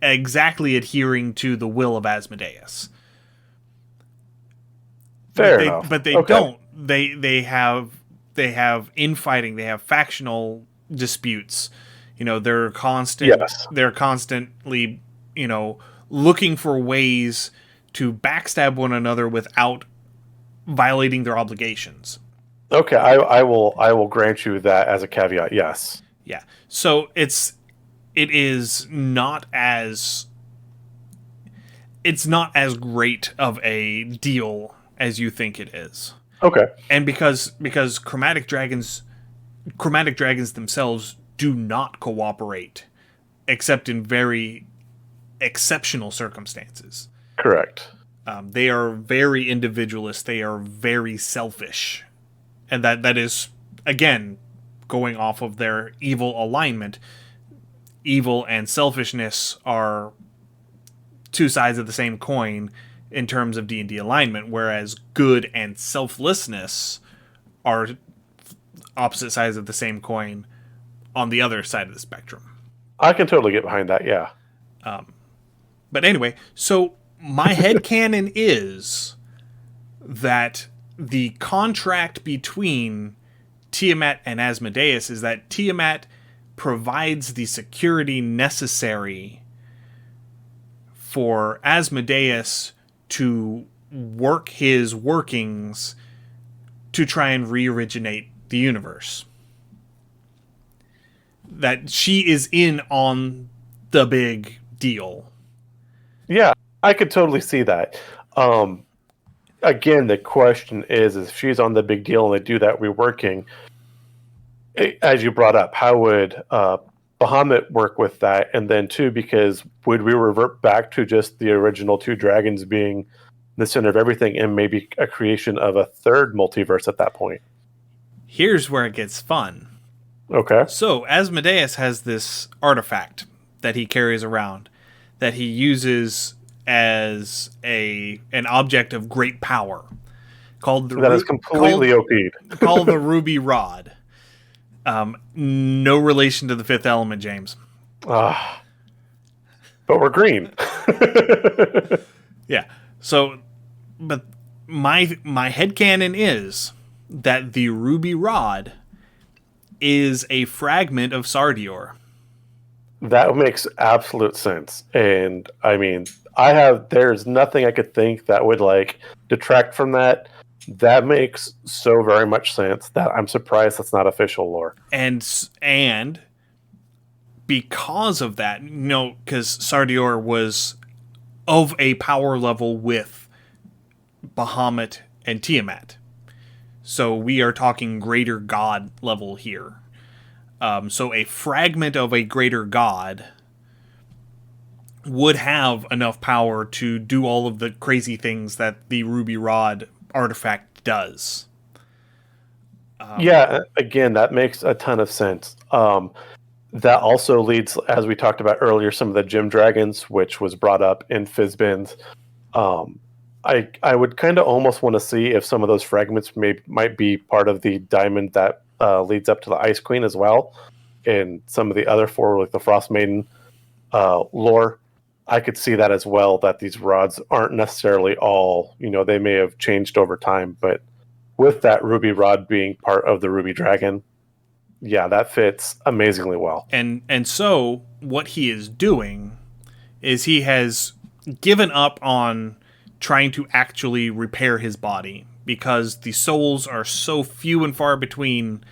exactly adhering to the will of Asmodeus. Fair enough. But they don't. They have infighting. They have factional disputes. They're constant. Yes. They're constantly, looking for ways to backstab one another without violating their obligations. Okay, I will grant you that as a caveat. Yes. Yeah. So it is not as great of a deal as you think it is. Okay. And because chromatic dragons themselves do not cooperate except in very exceptional circumstances. Correct. They are very individualist. They are very selfish. And that is, again, going off of their evil alignment. Evil and selfishness are two sides of the same coin in terms of D&D alignment, whereas good and selflessness are opposite sides of the same coin on the other side of the spectrum. I can totally get behind that, yeah. But anyway, so my headcanon is that the contract between Tiamat and Asmodeus is that Tiamat provides the security necessary for Asmodeus to work his workings to try and re-originate the universe. That she is in on the big deal. Yeah, I could totally see that. Again, the question is if she's on the big deal and they do that reworking, as you brought up, how would Bahamut work with that? And then, too, because would we revert back to just the original two dragons being the center of everything and maybe a creation of a third multiverse at that point? Here's where it gets fun. Okay. So, Asmodeus has this artifact that he carries around that he uses as an object of great power called the that is completely OP'd. called the Ruby Rod. No relation to the fifth element, James. But we're green. Yeah. So, but my headcanon is that the Ruby Rod is a fragment of Sardior. That makes absolute sense. And I mean, there's nothing I could think that would detract from that. That makes so very much sense that I'm surprised that's not official lore. And because of that, because Sardior was of a power level with Bahamut and Tiamat. So we are talking greater god level here. So a fragment of a greater god would have enough power to do all of the crazy things that the Ruby Rod artifact does. Yeah, again, that makes a ton of sense. That also leads, as we talked about earlier, some of the gym dragons, which was brought up in Fizbin's. I would kind of almost want to see if some of those fragments might be part of the diamond that leads up to the Ice Queen as well, and some of the other four, like the Frost Maiden lore. I could see that as well, that these rods aren't necessarily all, they may have changed over time, but with that Ruby Rod being part of the Ruby Dragon, yeah, that fits amazingly well. And so what he is doing is he has given up on trying to actually repair his body because the souls are so few and far between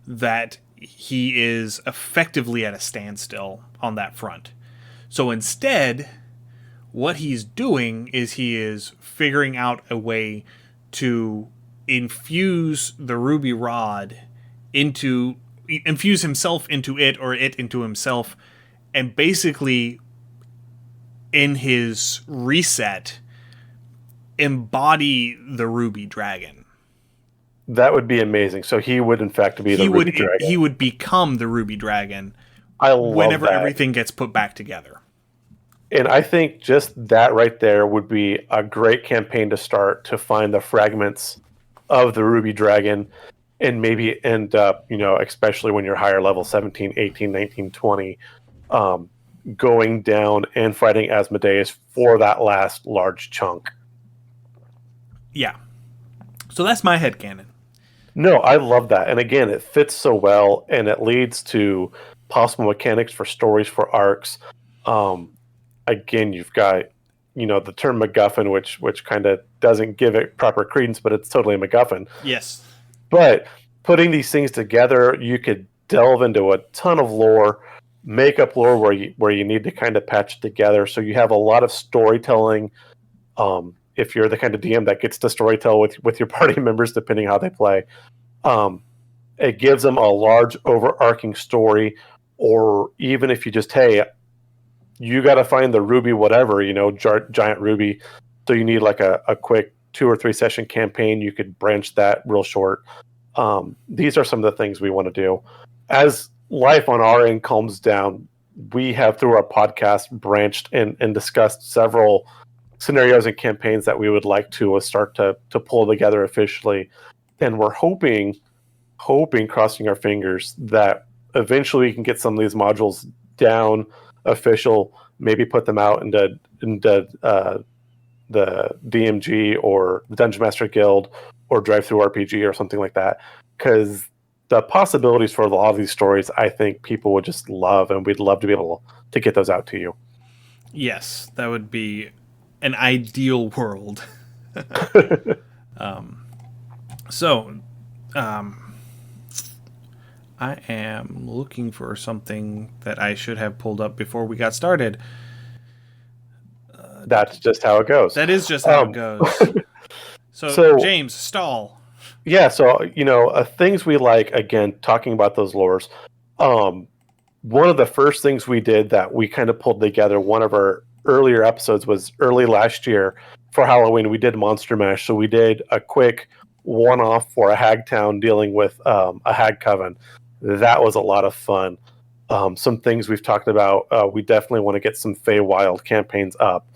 that he is effectively at a standstill on that front. So instead, what he's doing is he is figuring out a way to infuse the Ruby Rod infuse himself into it or it into himself, and basically in his reset embody the Ruby Dragon. That would be amazing. So he would in fact be the Ruby Dragon. He would become the Ruby Dragon whenever everything gets put back together. And I think just that right there would be a great campaign to start, to find the fragments of the Ruby Dragon and maybe end up, especially when you're higher level, 17, 18, 19, 20, going down and fighting Asmodeus for that last large chunk. Yeah. So that's my headcanon. No, I love that. And again, it fits so well, and it leads to possible mechanics for stories, for arcs. Again, you've got, the term MacGuffin, which kind of doesn't give it proper credence, but it's totally a MacGuffin. Yes. But putting these things together, you could delve into a ton of lore, make up lore where you need to kind of patch it together. So you have a lot of storytelling. If you're the kind of DM that gets to storytell with your party members, depending how they play, it gives them a large overarching story. Or even if you just, hey, you got to find the Ruby whatever, giant Ruby, So you need like a quick 2 or 3 session campaign. You could branch that real short. These are some of the things we want to do. As life on our end calms down, we have, through our podcast, branched and discussed several scenarios and campaigns that we would like to start to pull together officially. And we're hoping, crossing our fingers, that eventually we can get some of these modules down official, maybe put them out into the DMG or the Dungeon Master Guild or Drive Through RPG or something like that. Because the possibilities for a lot of these stories, I think people would just love, and we'd love to be able to get those out to you. Yes, that would be an ideal world. I am looking for something that I should have pulled up before we got started. That's just how it goes. That is just how it goes. So, James, stall. Yeah, so, things we like, again, talking about those lores. One of the first things we did that we kind of pulled together, one of our earlier episodes was early last year for Halloween. We did Monster Mash, so we did a quick one-off for a hag town dealing with a hag coven. That was a lot of fun. Some things we've talked about, we definitely want to get some Feywild campaigns up.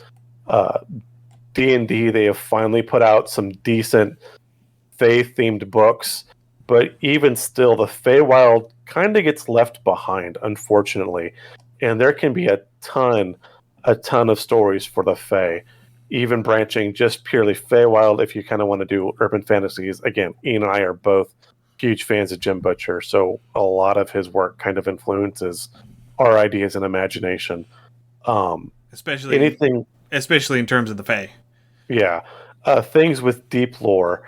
D&D, they have finally put out some decent Fae-themed books, but even still, the Feywild kind of gets left behind, unfortunately. And there can be a ton of stories for the Fae, even branching just purely Feywild if you kind of want to do urban fantasies. Again, Ian and I are both huge fans of Jim Butcher, so a lot of his work kind of influences our ideas and imagination. Especially in terms of the Fae. Yeah. Things with deep lore.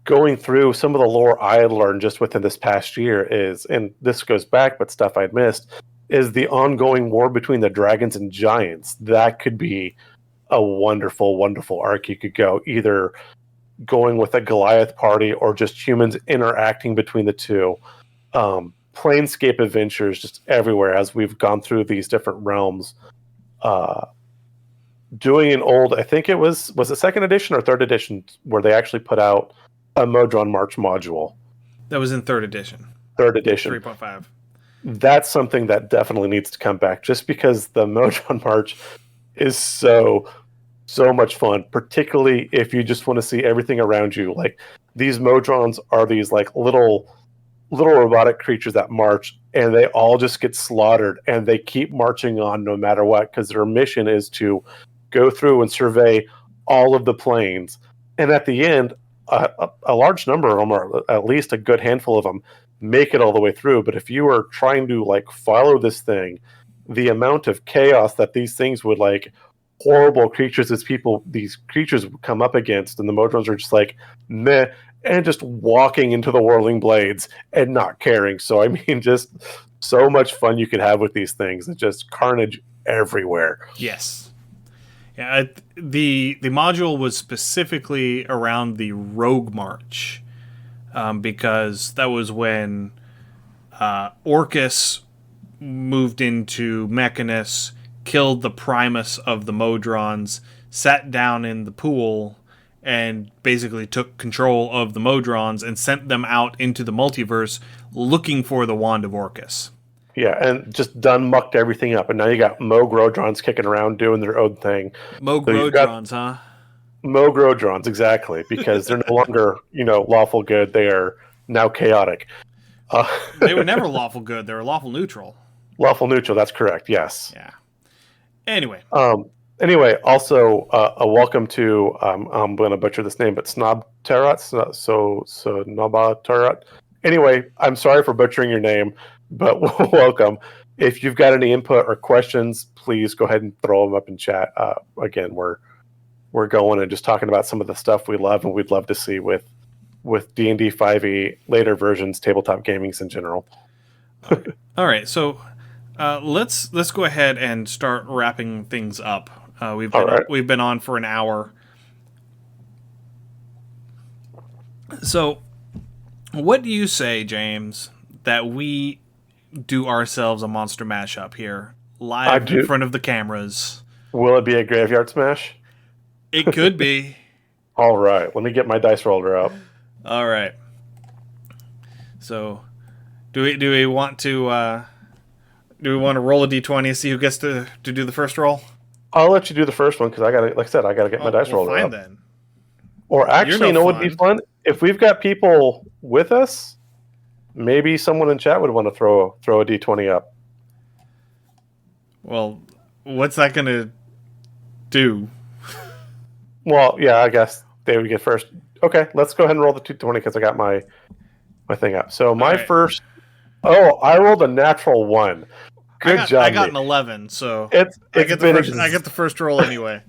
Going through some of the lore I had learned just within this past year is, and this goes back, but stuff I'd missed, is the ongoing war between the dragons and giants. That could be a wonderful, wonderful arc you could go, either going with a Goliath party or just humans interacting between the two. Planescape adventures just everywhere as we've gone through these different realms. Doing an old, I think it was it second edition or third edition, where they actually put out a Modron March module. That was in third edition. 3.5. That's something that definitely needs to come back, just because the Modron March is so much fun, particularly if you just want to see everything around you. Like, these Modrons are these like little robotic creatures that march, and they all just get slaughtered, and they keep marching on no matter what, because their mission is to go through and survey all of the planes. And at the end, a large number of them, or at least a good handful of them, make it all the way through. But if you are trying to like follow this thing, the amount of chaos that these things would, like, horrible creatures these creatures would come up against, and the Modrons are just like meh, and just walking into the whirling blades and not caring. So I mean, just so much fun you could have with these things. It's just carnage everywhere. Yes. Yeah, the module was specifically around the Rogue March, because that was when Orcus moved into Mechanus, killed the Primus of the Modrons, sat down in the pool, and basically took control of the Modrons and sent them out into the multiverse looking for the Wand of Orcus. Yeah, and just done mucked everything up. And now you got Mogrodrons kicking around doing their own thing. Mogrodrons, huh? Mogrodrons, exactly, because they're no longer, lawful good. They are now chaotic. They were never lawful good. They were lawful neutral. Lawful neutral, that's correct, yes. Yeah. Anyway, also, a welcome to, I'm going to butcher this name, but Snob Tarot. So Noba Tarot. Anyway, I'm sorry for butchering your name, but welcome. If you've got any input or questions, please go ahead and throw them up in chat. Again, we're going and just talking about some of the stuff we love and we'd love to see with D&D 5e, later versions, tabletop gamings in general. All right, so let's go ahead and start wrapping things up. We've been on for an hour. So, what do you say, James, that we do ourselves a monster mashup here, live in front of the cameras? Will it be a graveyard smash? It could be. All right, let me get my dice roller up. All right. So, do we want to roll a d20 and see who gets to do the first roll? I'll let you do the first one because I gotta, like I said, I gotta get my dice roller fine up. Then. Or actually, you know what would be fun? If we've got people with us, maybe someone in chat would want to throw a d20 up. Well, what's that gonna do? Well, yeah, I guess they would get first. Okay, let's go ahead and roll the 220 because I got my thing up. So my first... Oh, I rolled a natural 1. Good job. I got an 11, so I get the first roll anyway.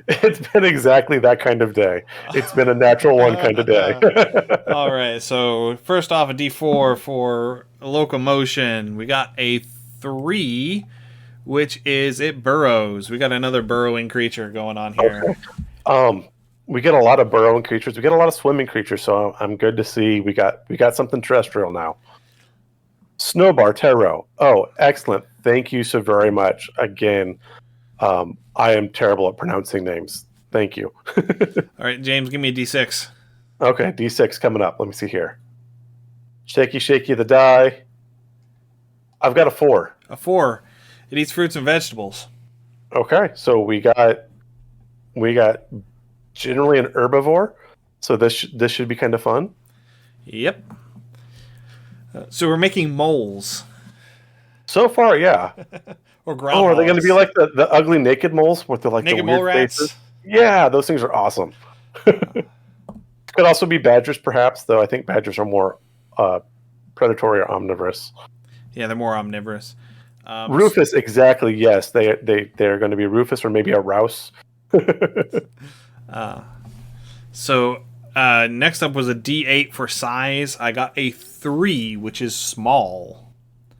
It's been exactly that kind of day. It's been a natural 1 kind of day. All right, so first off, a d4 for locomotion. We got a 3, which is it burrows. We got another burrowing creature going on here. Okay. We get a lot of burrowing creatures. We get a lot of swimming creatures, so I'm good to see we got something terrestrial now. Snowbar Tarot. Oh, excellent. Thank you so very much. Again, I am terrible at pronouncing names. Thank you. All right, James, give me a d6. Okay, d6 coming up. Let me see here. Shaky the die. I've got a 4. A 4. It eats fruits and vegetables. Okay, so we got generally an herbivore, so this should be kind of fun. Yep. So we're making moles. So far, yeah. Or groundhogs. Oh, are they going to be like the ugly naked moles with the naked the mole weird rats? faces? Yeah, those things are awesome. Could also be badgers, perhaps, though I think badgers are more predatory or omnivorous. Yeah, they're more omnivorous. Rufus, exactly. Yes, they're going to be Rufus or maybe a Rouse. So next up was a D8 for size. I got a 3, which is small.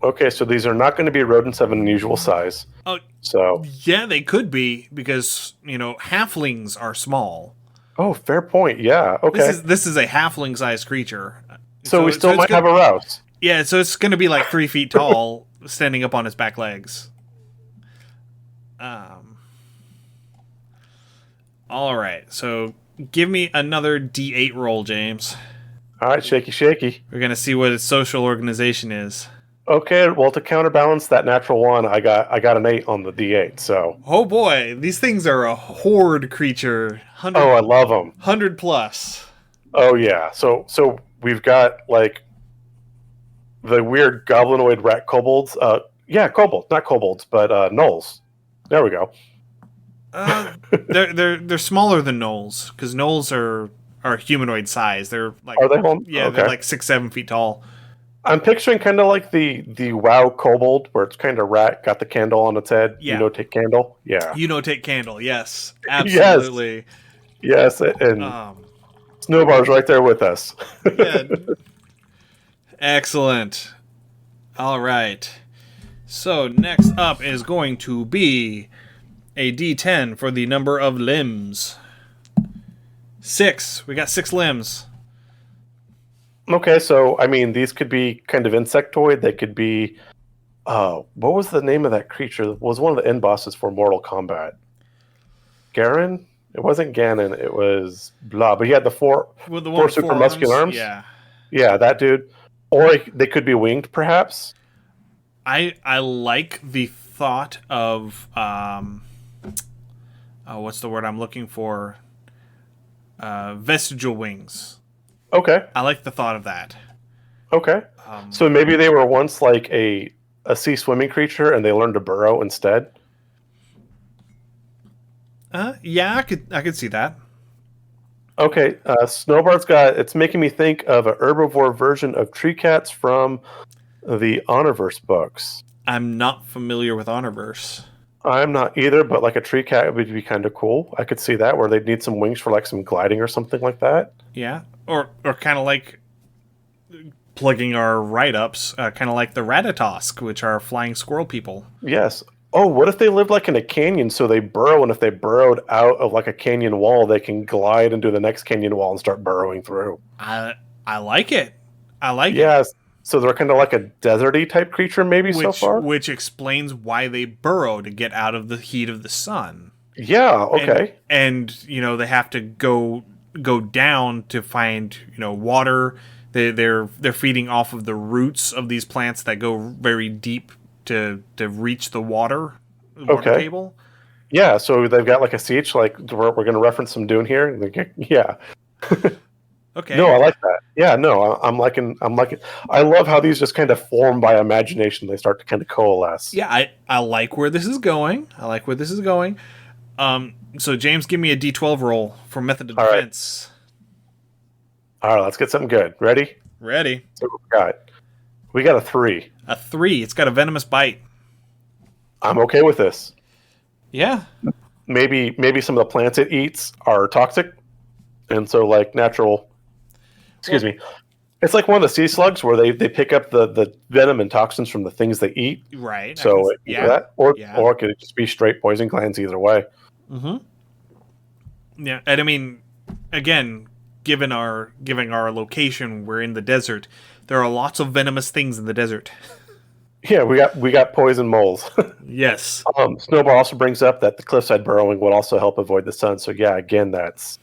Okay, so these are not going to be rodents of an unusual size. Oh, so yeah, they could be because halflings are small. Oh, fair point. Yeah. Okay. This is a halfling-sized creature. So we still might have a Rouse. Yeah, so it's going to be like 3 feet tall, standing up on his back legs. All right, so give me another D8 roll, James. All right, shaky. We're going to see what its social organization is. Okay, well, to counterbalance that natural 1, I got an 8 on the D8, so... Oh boy, these things are a horde creature. I love them. 100 plus. Oh, yeah. So we've got, like, the weird Goblinoid Rat Kobolds. Kobolds. Not kobolds, but gnolls. There we go. They're smaller than gnolls, because gnolls are humanoid size. They're like... Are they? Yeah, okay. They're like 6-7 feet tall. I'm picturing kind of like the WoW kobold, where it's kind of rat, got the candle on its head. Yeah. Take candle. Yeah. Take candle. Yes, absolutely. Yes, and Snowbar's right there with us. Yeah. Excellent. All right. So next up is going to be a D10 for the number of limbs. 6. We got 6 limbs. Okay, so, I mean, these could be kind of insectoid. They could be... what was the name of that creature? It was one of the end bosses for Mortal Kombat. Garen? It wasn't Ganon. It was blah. But he had the four super muscular arms. Yeah. Yeah, that dude. Or they could be winged, perhaps. I like the thought of... what's the word I'm looking for? Vestigial Wings. Okay. I like the thought of that. Okay. So maybe they were once like a sea swimming creature and they learned to burrow instead? Yeah, I could see that. Okay. Snowbar's it's making me think of an herbivore version of tree cats from the Honorverse books. I'm not familiar with Honorverse. I'm not either, but like a tree cat would be kind of cool. I could see that, where they'd need some wings for like some gliding or something like that. Yeah, or kind of like plugging our write-ups, kind of like the Ratatosk, which are flying squirrel people. Yes. Oh, what if they lived like in a canyon, so they burrow, and if they burrowed out of like a canyon wall, they can glide into the next canyon wall and start burrowing through. I like it. I like it. Yes. So they're kind of like a deserty type creature, maybe so far? Which explains why they burrow, to get out of the heat of the sun. Yeah. Okay. And you know, they have to go down to find, you know, water. They're feeding off of the roots of these plants that go very deep to reach the water Okay. table. Yeah. So they've got like a siege. Like we're going to reference some Dune here. Yeah. Okay. No, I like that. Yeah. No, I'm liking. I love how these just kind of form by imagination. They start to kind of coalesce. Yeah, I like where this is going. So James, give me a D12 roll for method of All right. defense. All right. Let's get something good. Ready? Ready. So we got a 3. A 3. It's got a venomous bite. I'm okay with this. Yeah. Maybe some of the plants it eats are toxic, and so like natural. Excuse me. It's like one of the sea slugs where they pick up the venom and toxins from the things they eat. Right. So that, or it could just be straight poison glands either way. Mm-hmm. Yeah, and I mean, again, given our location, we're in the desert. There are lots of venomous things in the desert. Yeah, we got poison moles. Yes. Snowball also brings up that the cliffside burrowing would also help avoid the sun. So yeah, again, that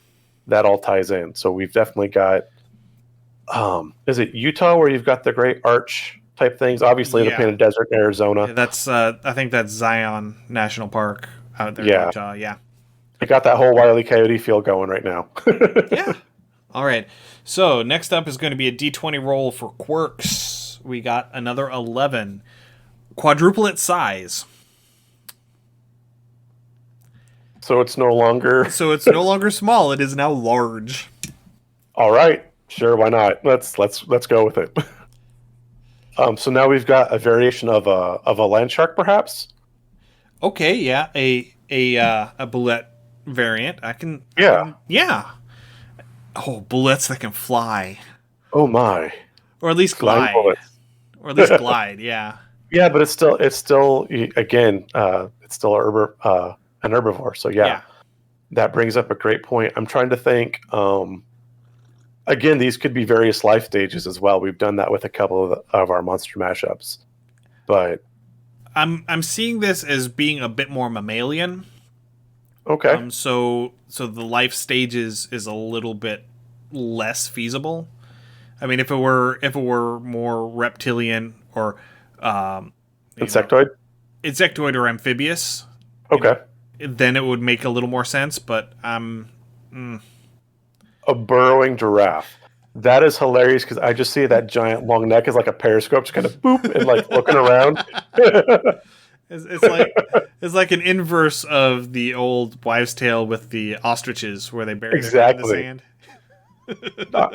all ties in. So we've definitely got. Is it Utah where you've got the great arch type things? Obviously, the Painted Desert in Arizona. Yeah, that's I think that's Zion National Park out there in Utah. Yeah. I got that whole Wile E. Coyote feel going right now. Yeah. All right. So next up is going to be a D20 roll for quirks. We got another 11. Quadruple its size. So it's no longer. So it's no longer small. It is now large. All right. Sure. Why not? Let's go with it. So now we've got a variation of a land shark, perhaps. Okay. Yeah. A bullet variant. Yeah. Oh, bullets that can fly. Oh my. Or at least glide. Or at least glide. Yeah. Yeah, but it's still again, it's still an herbivore. So yeah, that brings up a great point. I'm trying to think. Again, these could be various life stages as well. We've done that with a couple of our monster mashups, but I'm seeing this as being a bit more mammalian. Okay. So the life stages is a little bit less feasible. I mean, if it were more reptilian or insectoid, insectoid or amphibious, okay, then it would make a little more sense. But a burrowing giraffe. That is hilarious because I just see that giant long neck is like a periscope, just kind of boop and like looking around. It's like an inverse of the old wives' tale with the ostriches where they bury their head in the sand.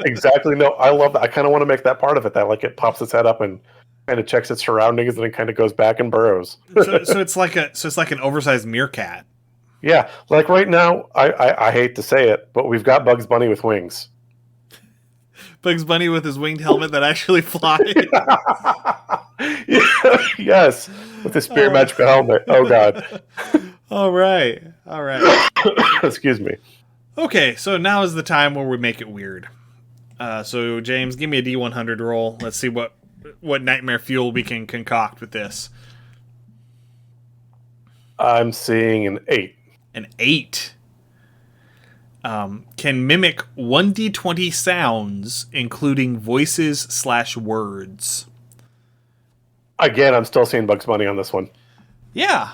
Exactly. No, I love that. I kind of want to make that part of it. That like it pops its head up and kind of checks its surroundings and then kind of goes back and burrows. so it's like an oversized meerkat. Yeah, like right now, I hate to say it, but we've got Bugs Bunny with wings. Bugs Bunny with his winged helmet that actually flies. Yes, with his spear magical helmet. Oh god. All right. Excuse me. Okay, so now is the time where we make it weird. So James, give me a D100 roll. Let's see what nightmare fuel we can concoct with this. I'm seeing an 8. An 8. Can mimic 1d20 sounds, including voices/words. Again, I'm still seeing Bugs Bunny on this one. Yeah.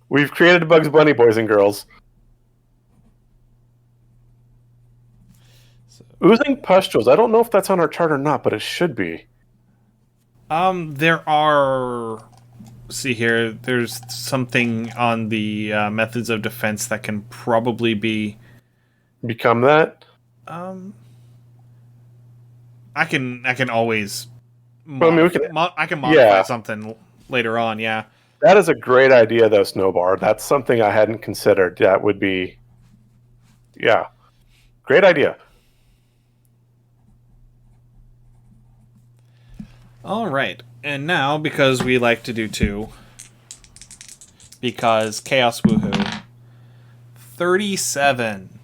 We've created a Bugs Bunny, boys and girls. Oozing pustules. I don't know if that's on our chart or not, but it should be. There are... See here, there's something on the methods of defense that can probably become that. I can always. I can modify something later on. Yeah, that is a great idea, though, Snowbar. That's something I hadn't considered. That would be, great idea. All right. And now, because we like to do 2, because Chaos Woohoo, 37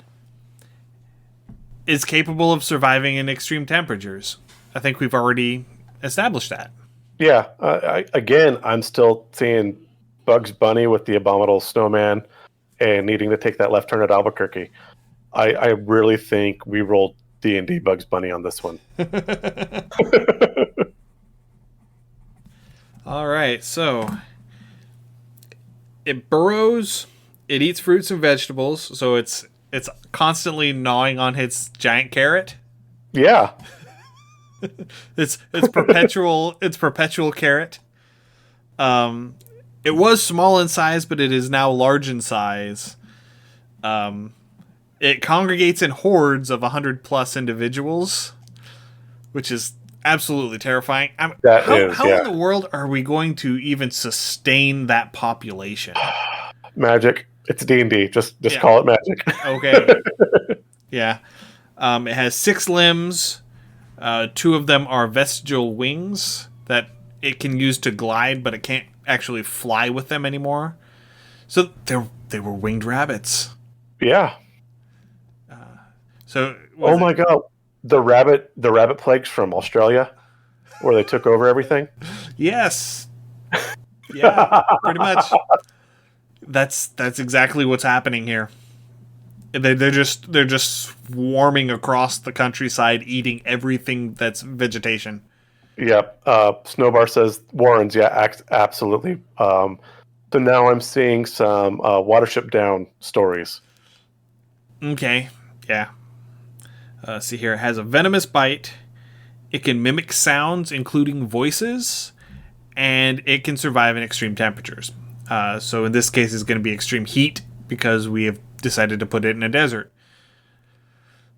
is capable of surviving in extreme temperatures. I think we've already established that. Yeah. I'm still seeing Bugs Bunny with the abominable snowman and needing to take that left turn at Albuquerque. I really think we rolled D&D Bugs Bunny on this one. All right, so it burrows, it eats fruits and vegetables, so it's constantly gnawing on its giant carrot. Yeah. It's perpetual carrot. It was small in size, but it is now large in size. It congregates in hordes of 100+ individuals, which is absolutely terrifying. How in the world are we going to even sustain that population? Magic. It's D&D. Just call it magic. Okay. Yeah. It has 6 limbs. 2 of them are vestigial wings that it can use to glide, but it can't actually fly with them anymore. So they were winged rabbits. Yeah. Oh my god. The rabbit plagues from Australia where they took over everything? Yes. Yeah, pretty much. That's exactly what's happening here. They're just swarming across the countryside, eating everything that's vegetation. Yep. Snowbar says Warrens. Yeah, absolutely. So now I'm seeing some Watership Down stories. Okay. Yeah. See here, it has a venomous bite. It can mimic sounds, including voices, and it can survive in extreme temperatures. So in this case, it's going to be extreme heat because we have decided to put it in a desert.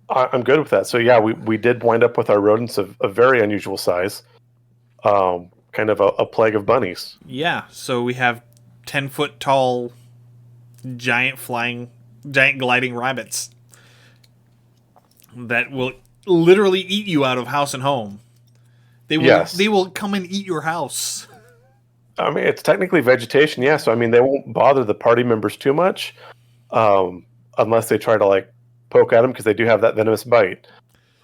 I'm good with that. So yeah, we did wind up with our rodents of a very unusual size, kind of a plague of bunnies. Yeah, so we have 10-foot tall, giant gliding rabbits that will literally eat you out of house and home. They will come and eat your house. I mean, it's technically vegetation, yeah. So I mean, they won't bother the party members too much, unless they try to poke at them because they do have that venomous bite.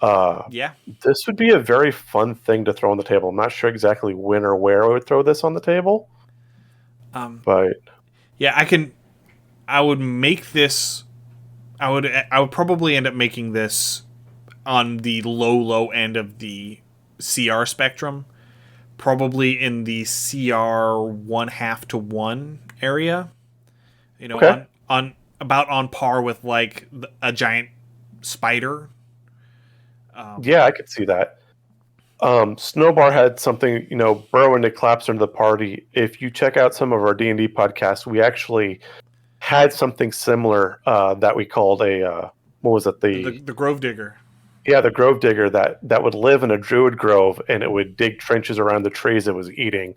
Yeah, this would be a very fun thing to throw on the table. I'm not sure exactly when or where I would throw this on the table, but yeah, I would make this. I would probably end up making this on the low end of the CR spectrum, probably in the CR 1/2 to 1 area. You know, okay. on par with a giant spider. Yeah, I could see that. Snowbar had something, burrow into collapse into the party. If you check out some of our D&D podcasts, we actually had something similar that we called what was it? The Grove Digger. Yeah, the Grove Digger that would live in a druid grove, and it would dig trenches around the trees it was eating.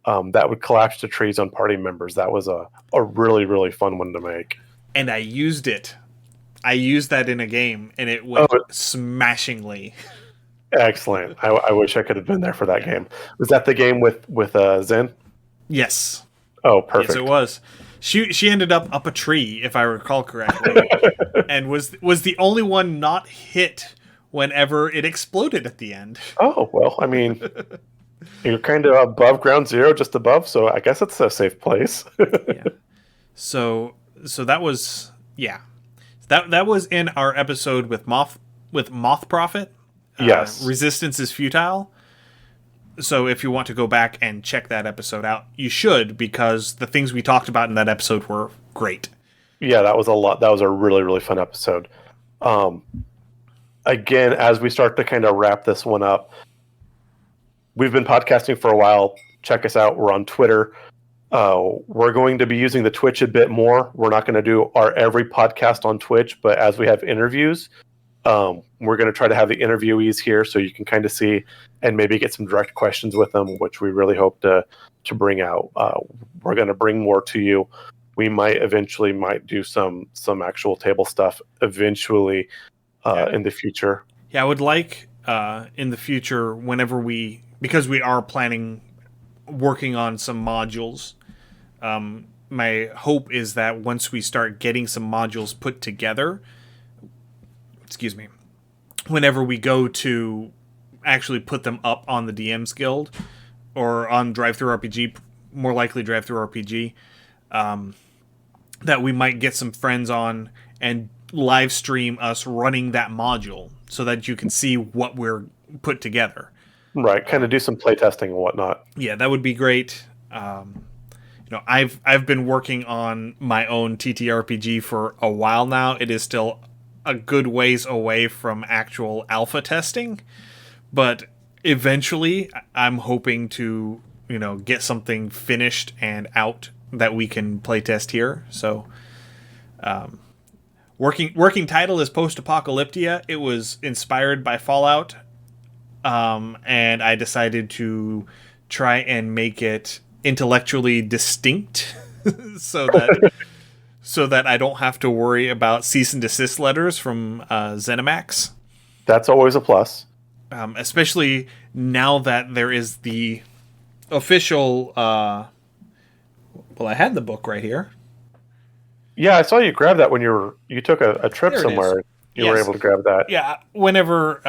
That would collapse the trees on party members. That was a really, really fun one to make. And I used it. I used that in a game, and it went smashingly. Excellent. I wish I could have been there for that game. Was that the game with Zen? Yes. Oh, perfect. Yes, it was. She ended up a tree, if I recall correctly, and was the only one not hit whenever it exploded at the end. Oh, well, I mean, you're kind of above ground zero, just above, so I guess it's a safe place. Yeah. So that was that was in our episode with Moth Prophet. Yes. Resistance is futile. So if you want to go back and check that episode out, you should, because the things we talked about in that episode were great. Yeah, that was a lot. That was a really, really fun episode. Again, as we start to kind of wrap this one up, we've been podcasting for a while. Check us out. We're on Twitter. We're going to be using the Twitch a bit more. We're not going to do our every podcast on Twitch, but as we have interviews, we're going to try to have the interviewees here so you can kind of see and maybe get some direct questions with them, which we really hope to bring out. We're going to bring more to you. We might do some actual table stuff eventually in the future. Yeah, I would like in the future, because we are working on some modules. My hope is that once we start getting some modules put together, whenever we go to actually put them up on the DM's Guild or on Drive-Thru RPG, more likely Drive-Thru RPG, that we might get some friends on and live stream us running that module so that you can see what we're put together. Right, kind of do some playtesting and whatnot. Yeah, that would be great. I've been working on my own TTRPG for a while now. It is still a good ways away from actual alpha testing, but eventually I'm hoping to, get something finished and out that we can playtest here. So, working title is Post-Apocalyptia. It was inspired by Fallout, and I decided to try and make it intellectually distinct so that I don't have to worry about cease and desist letters from ZeniMax. That's always a plus. Especially now that there is the official... well, I had the book right here. Yeah, I saw you grab that when you took a trip There it somewhere. is. You were Yes. able to grab that. Yeah, whenever...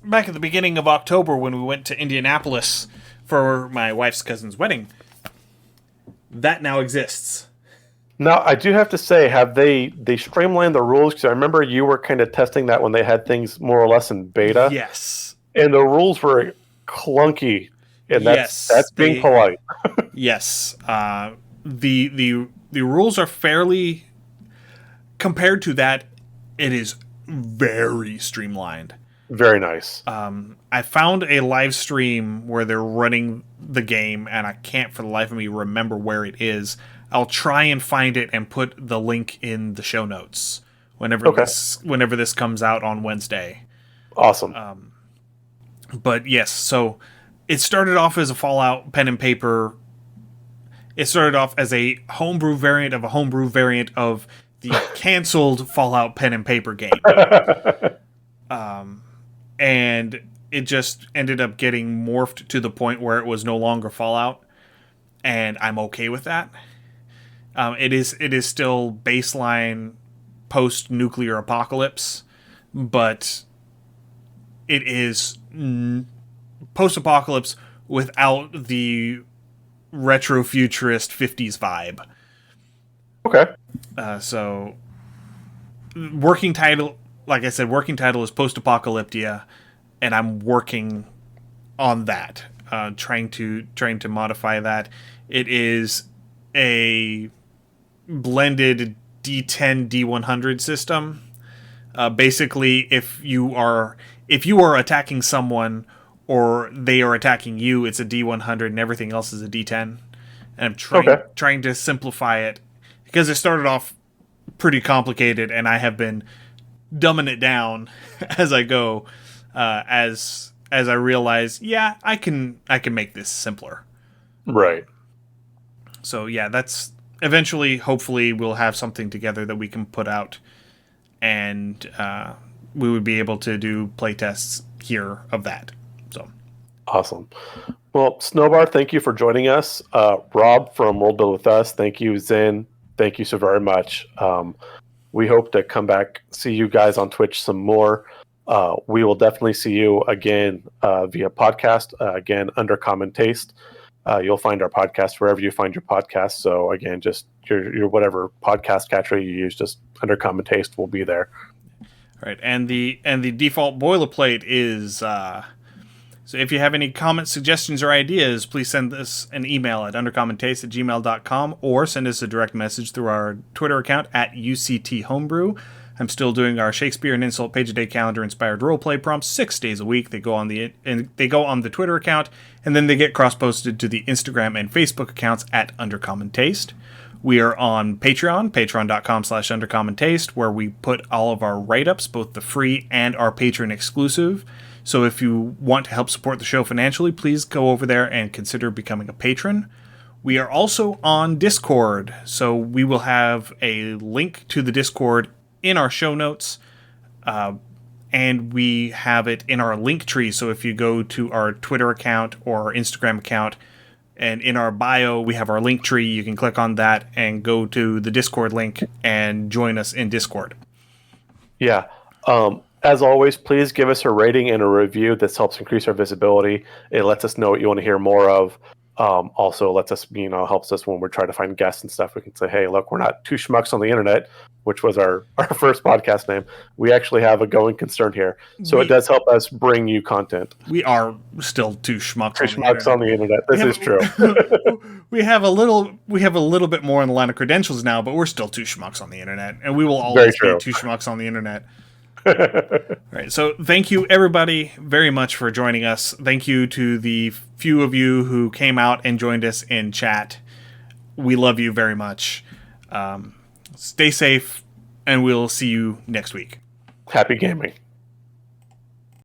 back at the beginning of October when we went to Indianapolis for my wife's cousin's wedding, that now exists. Now, I do have to say, have they streamlined the rules? Because I remember you were kind of testing that when they had things more or less in beta. Yes. And the rules were clunky. And that's being polite. Yes. The rules are fairly... Compared to that, it is very streamlined. Very nice. I found a live stream where they're running the game, and I can't for the life of me remember where it is. I'll try and find it and put the link in the show notes whenever this comes out on Wednesday. Awesome. But yes, so it started off as a Fallout pen and paper. It started off as a homebrew variant of a homebrew variant of the canceled Fallout pen and paper game. And it just ended up getting morphed to the point where it was no longer Fallout, and I'm okay with that. It is still baseline post-nuclear apocalypse, but it is post-apocalypse without the retro-futurist 50s vibe. Okay. So, working title... Like I said, working title is Post-Apocalyptia, and I'm working on that, trying to modify that. It is a blended D10 D100 system. Basically, if you are attacking someone or they are attacking you, it's a D100, and everything else is a D10. And I'm trying to simplify it because it started off pretty complicated, and I have been dumbing it down as I go, as I realize, I can make this simpler. Right. So that's eventually, hopefully, we'll have something together that we can put out, and we would be able to do playtests here of that. So awesome. Well, Snowbar, thank you for joining us. Rob from Worldbuild With Us, thank you. Zen, thank you so very much. We hope to come back, see you guys on Twitch some more. We will definitely see you again via podcast, again, Undercommon Taste. You'll find our podcast wherever you find your podcast. So again, just your whatever podcast catcher you use, just Undercommon Taste will be there. All right, and the default boilerplate is... So if you have any comments, suggestions, or ideas, please send us an email at undercommontaste@gmail.com or send us a direct message through our Twitter account at UCTHomebrew. I'm still doing our Shakespeare and Insult Page a Day calendar inspired roleplay prompts 6 days a week. They go on the Twitter account, and then they get cross-posted to the Instagram and Facebook accounts at Undercommon Taste. We are on Patreon, patreon.com/undercommontaste, where we put all of our write-ups, both the free and our patron exclusive. So if you want to help support the show financially, please go over there and consider becoming a patron. We are also on Discord, so we will have a link to the Discord in our show notes, and we have it in our link tree. So if you go to our Twitter account or our Instagram account, and in our bio, we have our link tree. You can click on that and go to the Discord link and join us in Discord. Yeah. As always, please give us a rating and a review. This helps increase our visibility. It lets us know what you want to hear more of. Also lets us, helps us when we're trying to find guests and stuff. We can say, hey, look, we're not two schmucks on the internet, which was our first podcast name. We actually have a going concern here. So it does help us bring you content. We are still two schmucks, on the internet. This is true. we have a little bit more in the line of credentials now, but we're still two schmucks on the internet, and we will always be two schmucks on the internet. All right, so thank you everybody very much for joining us. Thank you to the few of you who came out and joined us in chat. We love you very much. Stay safe, and we'll see you next week. Happy gaming.